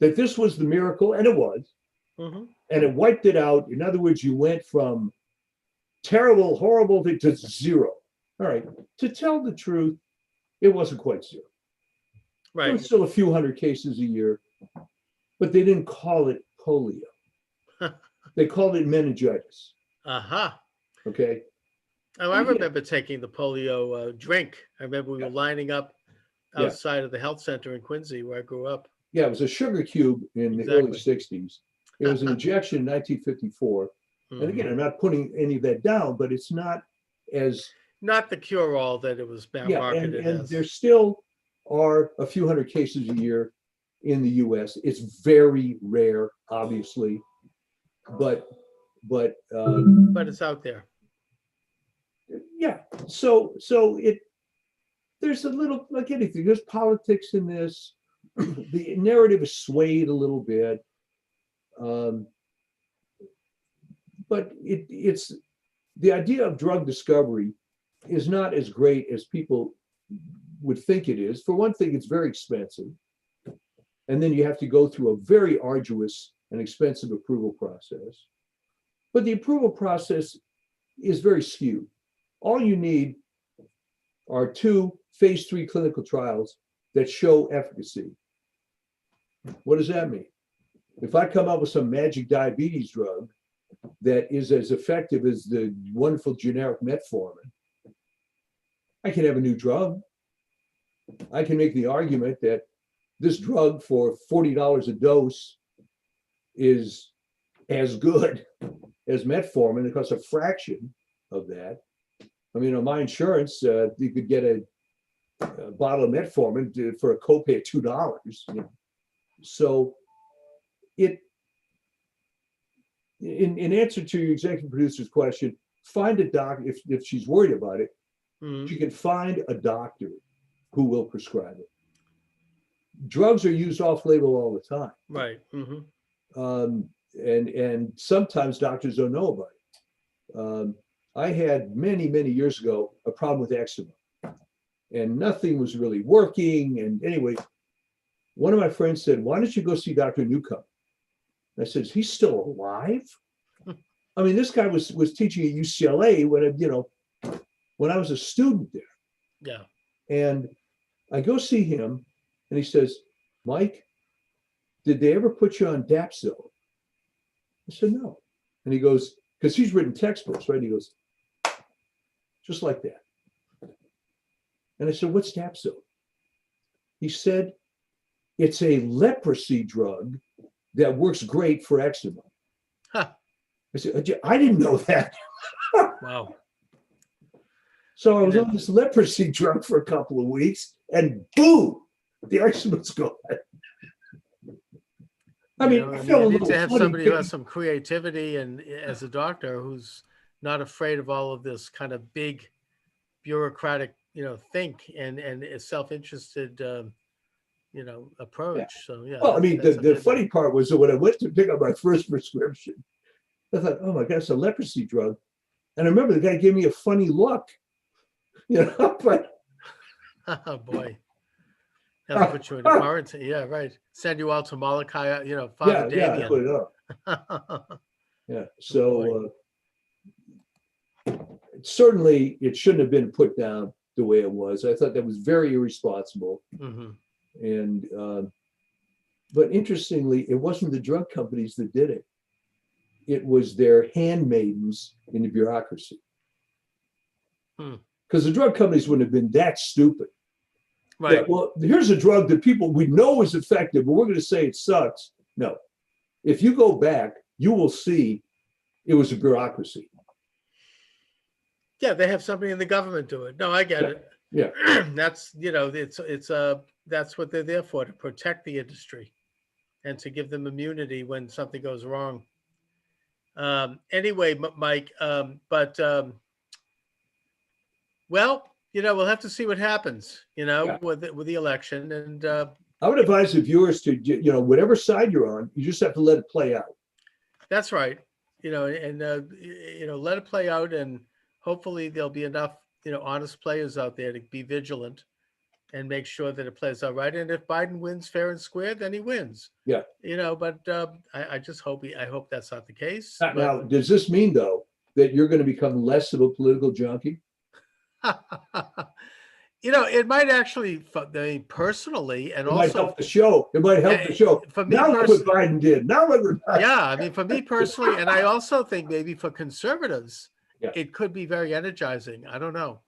that this was the miracle, and it was, Mm-hmm. and it wiped it out. In other words, you went from terrible, horrible thing to zero. All right. To tell the truth, it wasn't quite zero. There Right. was still a few hundred cases a year, but they didn't call it polio. They called it meningitis. Aha. Okay. Oh, I Yeah. remember taking the polio drink. I remember we were lining up Yeah. outside of the health center in Quincy, where I grew up. Yeah, it was a sugar cube in the early 60s. It was an injection in 1954. And again, I'm not putting any of that down, but it's not as Not the cure-all that it was marketed and as. there still are a few hundred cases a year in the US. It's very rare, obviously, but But it's out there. yeah. So there's a little, like anything, there's politics in this. The narrative is swayed a little bit. But it's the idea of drug discovery is not as great as people would think it is. For one thing, it's very expensive. And then you have to go through a very arduous and expensive approval process. But the approval process is very skewed. All you need are 2 phase 3 clinical trials that show efficacy. What does that mean? If I come up with some magic diabetes drug that is as effective as the wonderful generic metformin, I can have a new drug. I can make the argument that this drug for $40 a dose is as good as metformin. It costs a fraction of that. I mean, on my insurance, you could get a bottle of metformin for a copay of $2. You know? So in answer to your executive producer's question, find a doctor, if she's worried about it, she can find a doctor who will prescribe it. Drugs are used off-label all the time. Right. And sometimes doctors don't know about it. I had many years ago a problem with eczema, and nothing was really working. And anyway, one of my friends said, "Why don't you go see Dr. Newcomb?" I said, "He's still alive?" I mean, this guy was teaching at UCLA when I was a student there. Yeah. And I go see him, and he says, "Mike, did they ever put you on Dapsone?" I said, "No." And he goes, because he's written textbooks, right? He goes, "Just like that." And I said, "What's Dapsone?" He said, "It's a leprosy drug that works great for eczema." Huh. I said, "I didn't know that." Wow. So I was on this leprosy drug for a couple of weeks, and boom, the eczema's gone. I mean, I feel a you need little to have funny somebody who has some creativity and as a doctor who's not afraid of all of this kind of big bureaucratic, think and a self-interested, approach. Yeah. So yeah. Well, I mean, that's the funny part was that when I went to pick up my first prescription, I thought, "Oh my God, it's a leprosy drug." And I remember the guy gave me a funny look, but Oh boy. That'll put you in quarantine. Yeah, right. Send you out to Molokai, Father yeah, I put Damien. it up. Yeah. So certainly it shouldn't have been put down the way it was. I thought that was very irresponsible. And but interestingly, it wasn't the drug companies that did it. It was their handmaidens in the bureaucracy. Because the drug companies wouldn't have been that stupid Yeah, Right. well, here's a drug that people we know is effective, but we're going to say it sucks. No. If you go back, you will see it was a bureaucracy. Yeah, they have somebody in the government do it. No, I get Yeah. it. Yeah. That's, that's what they're there for, to protect the industry and to give them immunity when something goes wrong. Anyway, Mike, well, we'll have to see what happens, Yeah. with the election. And I would advise the viewers to, whatever side you're on, you just have to let it play out. that's right. And let it play out, and hopefully there'll be enough, honest players out there to be vigilant and make sure that it plays out right. And if Biden wins fair and square, then he wins. Yeah. But I just hope I hope that's not the case. Now, does this mean though that you're going to become less of a political junkie? It might actually, personally, and It also might help the show. It might help the show. For me, now look what Biden did. Now look what Biden. Yeah, I mean, for me personally, and I also think maybe for conservatives, Yeah. it could be very energizing. I don't know.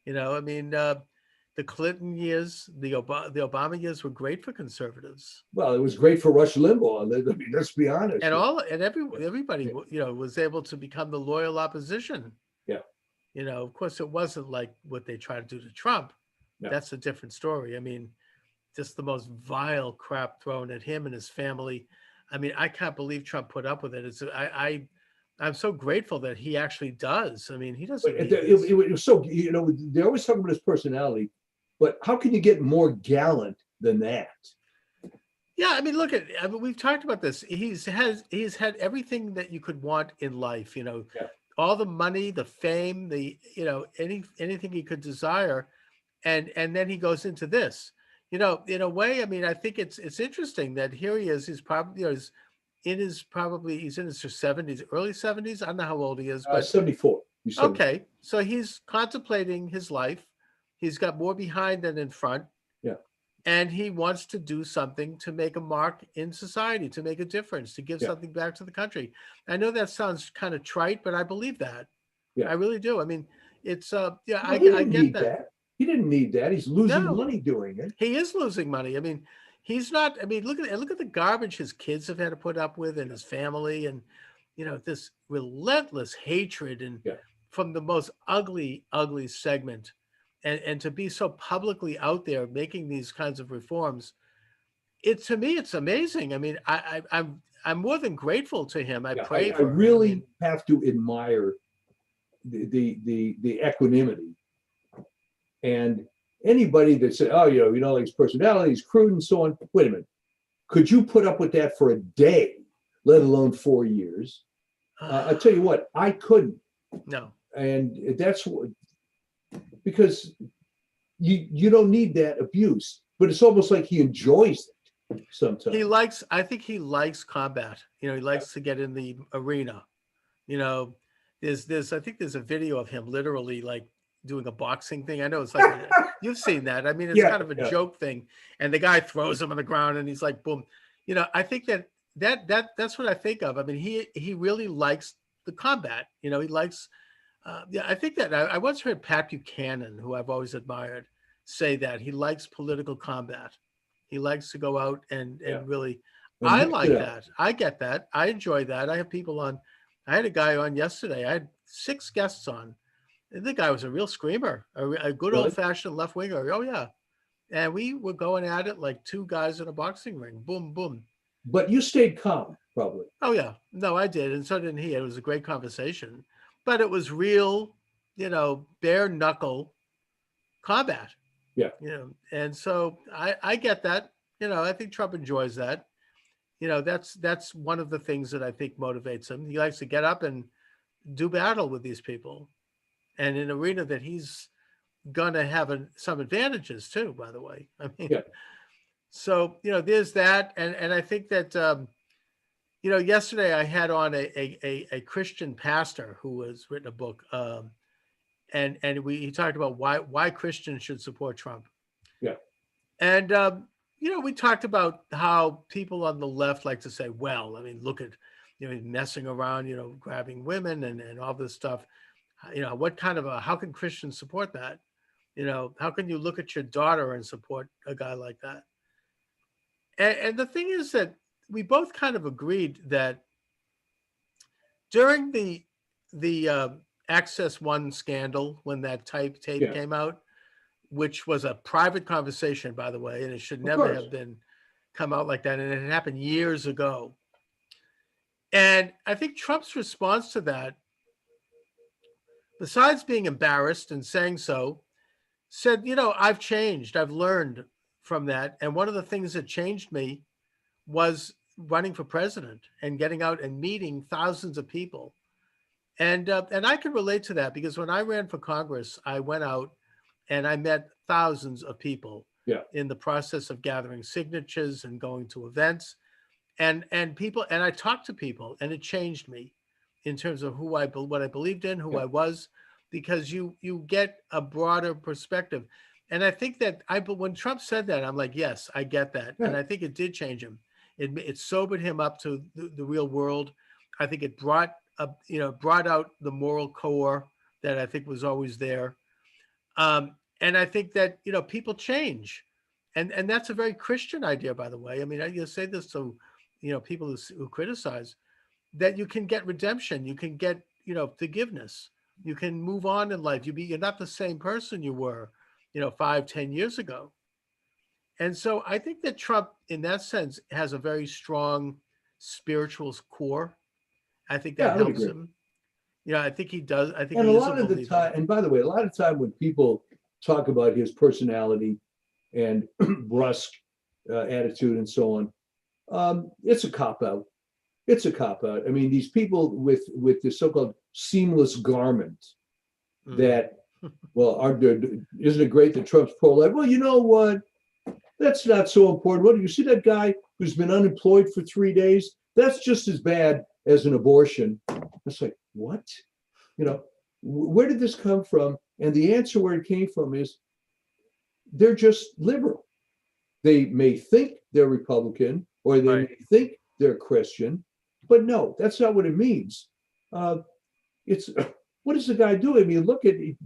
I mean, the Clinton years, the Obama years were great for conservatives. Well, it was great for Rush Limbaugh. I mean, let's be honest. And everybody, was able to become the loyal opposition. Yeah. Of course, it wasn't like what they tried to do to Trump. No. That's a different story. I mean, just the most vile crap thrown at him and his family. I mean, I can't believe Trump put up with it. I'm so grateful that he actually does. I mean, he doesn't. It was so, they always talk about his personality, but how can you get more gallant than that? Yeah, I mean, we've talked about this. He's had everything that you could want in life. Yeah. All the money, the fame, anything he could desire, and then he goes into this. In a way, I mean, I think it's interesting that here he is. He's probably he's in his 70s, early 70s. I don't know how old he is, but 74. Okay, so he's contemplating his life. He's got more behind than in front. Yeah. And he wants to do something to make a mark in society, to make a difference, to give something back to the country. I know that sounds kind of trite, but I believe that. Yeah. I really do. I mean, it's I get that. He didn't need that. He's losing money doing it. He is losing money. I mean, he's not. I mean, look at the garbage his kids have had to put up with, and his family, and this relentless hatred and from the most ugly segment, and to be so publicly out there making these kinds of reforms. To me, it's amazing. I mean, I'm more than grateful to him. I pray for him. I really have to admire the equanimity. And anybody that said, oh, like his personality, he's crude and so on. Wait a minute. Could you put up with that for a day, let alone 4 years? I'll tell you what, I couldn't. No. And that's what, because you don't need that abuse, but it's almost like he enjoys it sometimes. I think he likes combat. He likes to get in the arena. I think there's a video of him literally like doing a boxing thing. I know it's like you've seen that. I mean, it's kind of a joke thing, and the guy throws him on the ground, and he's like, boom. I think that's what I think of. I mean, he really likes the combat. He likes. I think that I once heard Pat Buchanan, who I've always admired, say that he likes political combat. He likes to go out and really. I like that. I get that. I enjoy that. I have people on. I had a guy on yesterday. I had 6 guests on. The guy was a real screamer, a good old-fashioned left winger. Oh yeah, and we were going at it like 2 guys in a boxing ring. Boom, boom. But you stayed calm, probably. Oh yeah, no, I did, and so did he. It was a great conversation, but it was real, bare knuckle combat. Yeah. And so I get that. I think Trump enjoys that. That's one of the things that I think motivates him. He likes to get up and do battle with these people. And in an arena that he's gonna have some advantages too, by the way. I mean, so there's that, and I think that yesterday I had on a Christian pastor who has written a book, and he talked about why Christians should support Trump. Yeah, and we talked about how people on the left like to say, well, I mean, look at messing around, grabbing women and all this stuff. What kind of how can Christians support that? How can you look at your daughter and support a guy like that? And the thing is that we both kind of agreed that during the Access One scandal, when that tape Yeah, came out, which was a private conversation, by the way, and it should of never course. have been come out like that, and it had happened years ago. And I think Trump's response to that, besides being embarrassed and saying so, said, I've changed. I've learned from that. And one of the things that changed me was running for president and getting out and meeting thousands of people. And I can relate to that because when I ran for Congress, I went out and I met thousands of people Yeah. in the process of gathering signatures and going to events and people. And I talked to people, and it changed me in terms of what I believed in, who Yeah. I was, because you get a broader perspective. And I think that when Trump said that, I'm like, yes, I get that. Yeah. And I think it did change him. It sobered him up to the real world. I think it brought out the moral core that I think was always there. And I think that, people change. And that's a very Christian idea, by the way. I mean, I say this to, people who criticize, that you can get redemption. You can get, forgiveness. You can move on in life. You're not the same person you were, 5-10 years ago. And so I think that Trump, in that sense, has a very strong spiritual core. I think that Yeah, I would helps agree. him. I think he does. I think And a he is a lot of the believer. time, and by the way, a lot of time when people talk about his personality and brusque attitude and so on, it's a cop out. It's a cop out. I mean, these people with this so-called seamless garment that, well, isn't it great that Trump's pro-life? Well, you know what? That's not so important. What do you see that guy who's been unemployed for 3 days? That's just as bad as an abortion. It's like, what? Where did this come from? And the answer where it came from is they're just liberal. They may think they're Republican or they may think they're Christian, but no, that's not what it means. It's what does the guy do? I mean,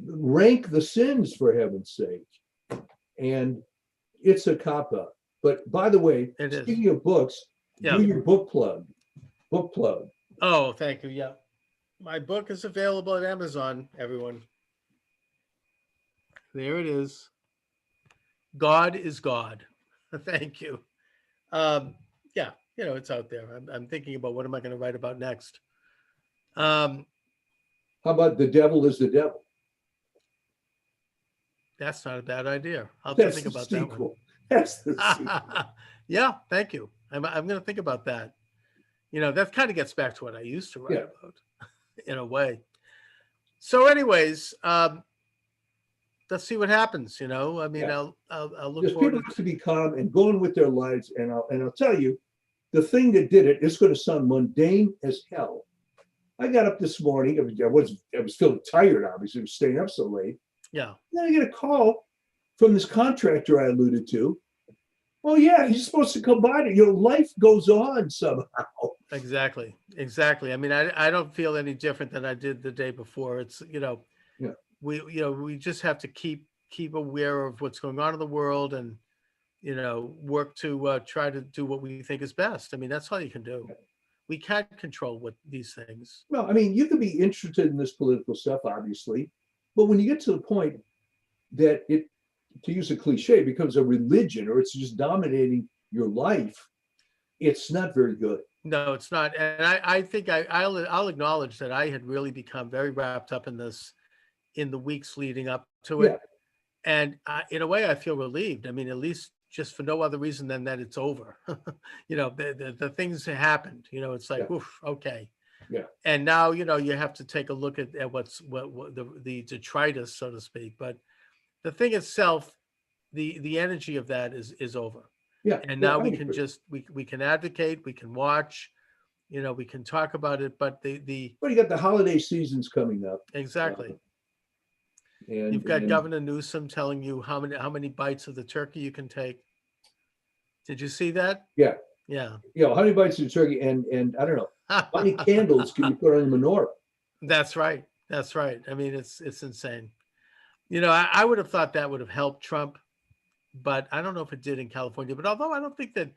rank the sins for heaven's sake. And it's a cop out. But by the way, speaking of books, do your book plug. Book plug. Oh, thank you. Yeah. My book is available at Amazon, everyone. There it is. God is God. Thank you. Yeah, it's out there. I'm thinking about what am I going to write about next. How about The Devil is the Devil? That's not a bad idea. I'll have to think about that one. That's the sequel. Yeah, thank you. I'm going to think about that. That kind of gets back to what I used to write about in a way. So anyways, let's see what happens. I mean, I'll look Because forward people have to be calm and go on with their lives. And I'll tell you, the thing that did it is going to sound mundane as hell. I got up this morning. I was feeling tired, obviously, I was staying up so late. Yeah. Then I get a call from this contractor I alluded to. Oh yeah, he's supposed to come by. Life goes on somehow. Exactly. I mean, I don't feel any different than I did the day before. It's we just have to keep aware of what's going on in the world and work to try to do what we think is best. I mean, that's all you can do. We can't control what these things. Well, I mean, you can be interested in this political stuff, obviously, but when you get to the point that it, to use a cliche, becomes a religion or it's just dominating your life, it's not very good. No, it's not. And I think I'll acknowledge that I had really become very wrapped up in this in the weeks leading up to it. And in a way, I feel relieved. I mean, at least just for no other reason than that it's over. The things that happened, it's like, oof, okay. Yeah. And now, you have to take a look at what the detritus, so to speak. But the thing itself, the energy of that is over. Yeah. And now we can just we can advocate, we can watch, we can talk about it. But well, you got the holiday seasons coming up. Exactly. And you've got Governor Newsom telling you how many bites of the turkey you can take. Did you see that? Yeah. Yeah. How many bites of the turkey and I don't know, how many candles can you put on the menorah? That's right. I mean, it's insane. I would have thought that would have helped Trump, but I don't know if it did in California. But although I don't think that,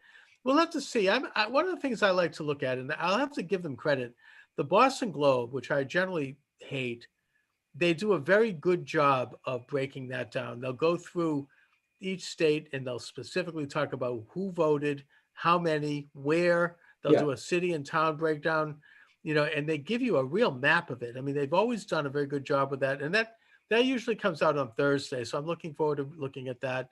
we'll have to see. One of the things I like to look at, and I'll have to give them credit, the Boston Globe, which I generally hate, they do a very good job of breaking that down. They'll go through each state and they'll specifically talk about who voted, how many, where. They'll Yeah. do a city and town breakdown, and they give you a real map of it. I mean, they've always done a very good job with that. And that usually comes out on Thursday. So I'm looking forward to looking at that.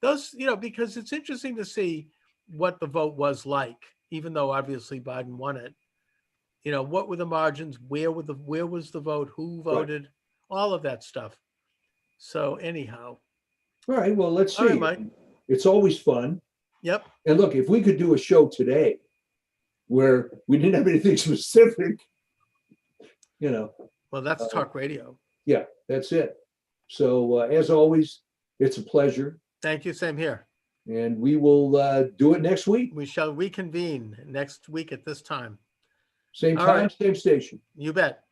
Those, because it's interesting to see what the vote was like, even though obviously Biden won it. What were the margins? Where was the vote? Who voted? Right. All of that stuff. So anyhow. All right. Well, let's see. All right, Mike. It's always fun. Yep. And look, if we could do a show today where we didn't have anything specific, Well, that's talk radio. Yeah, that's it. So as always, it's a pleasure. Thank you. Same here. And we will do it next week. We shall reconvene next week at this time. Same time, same station. You bet.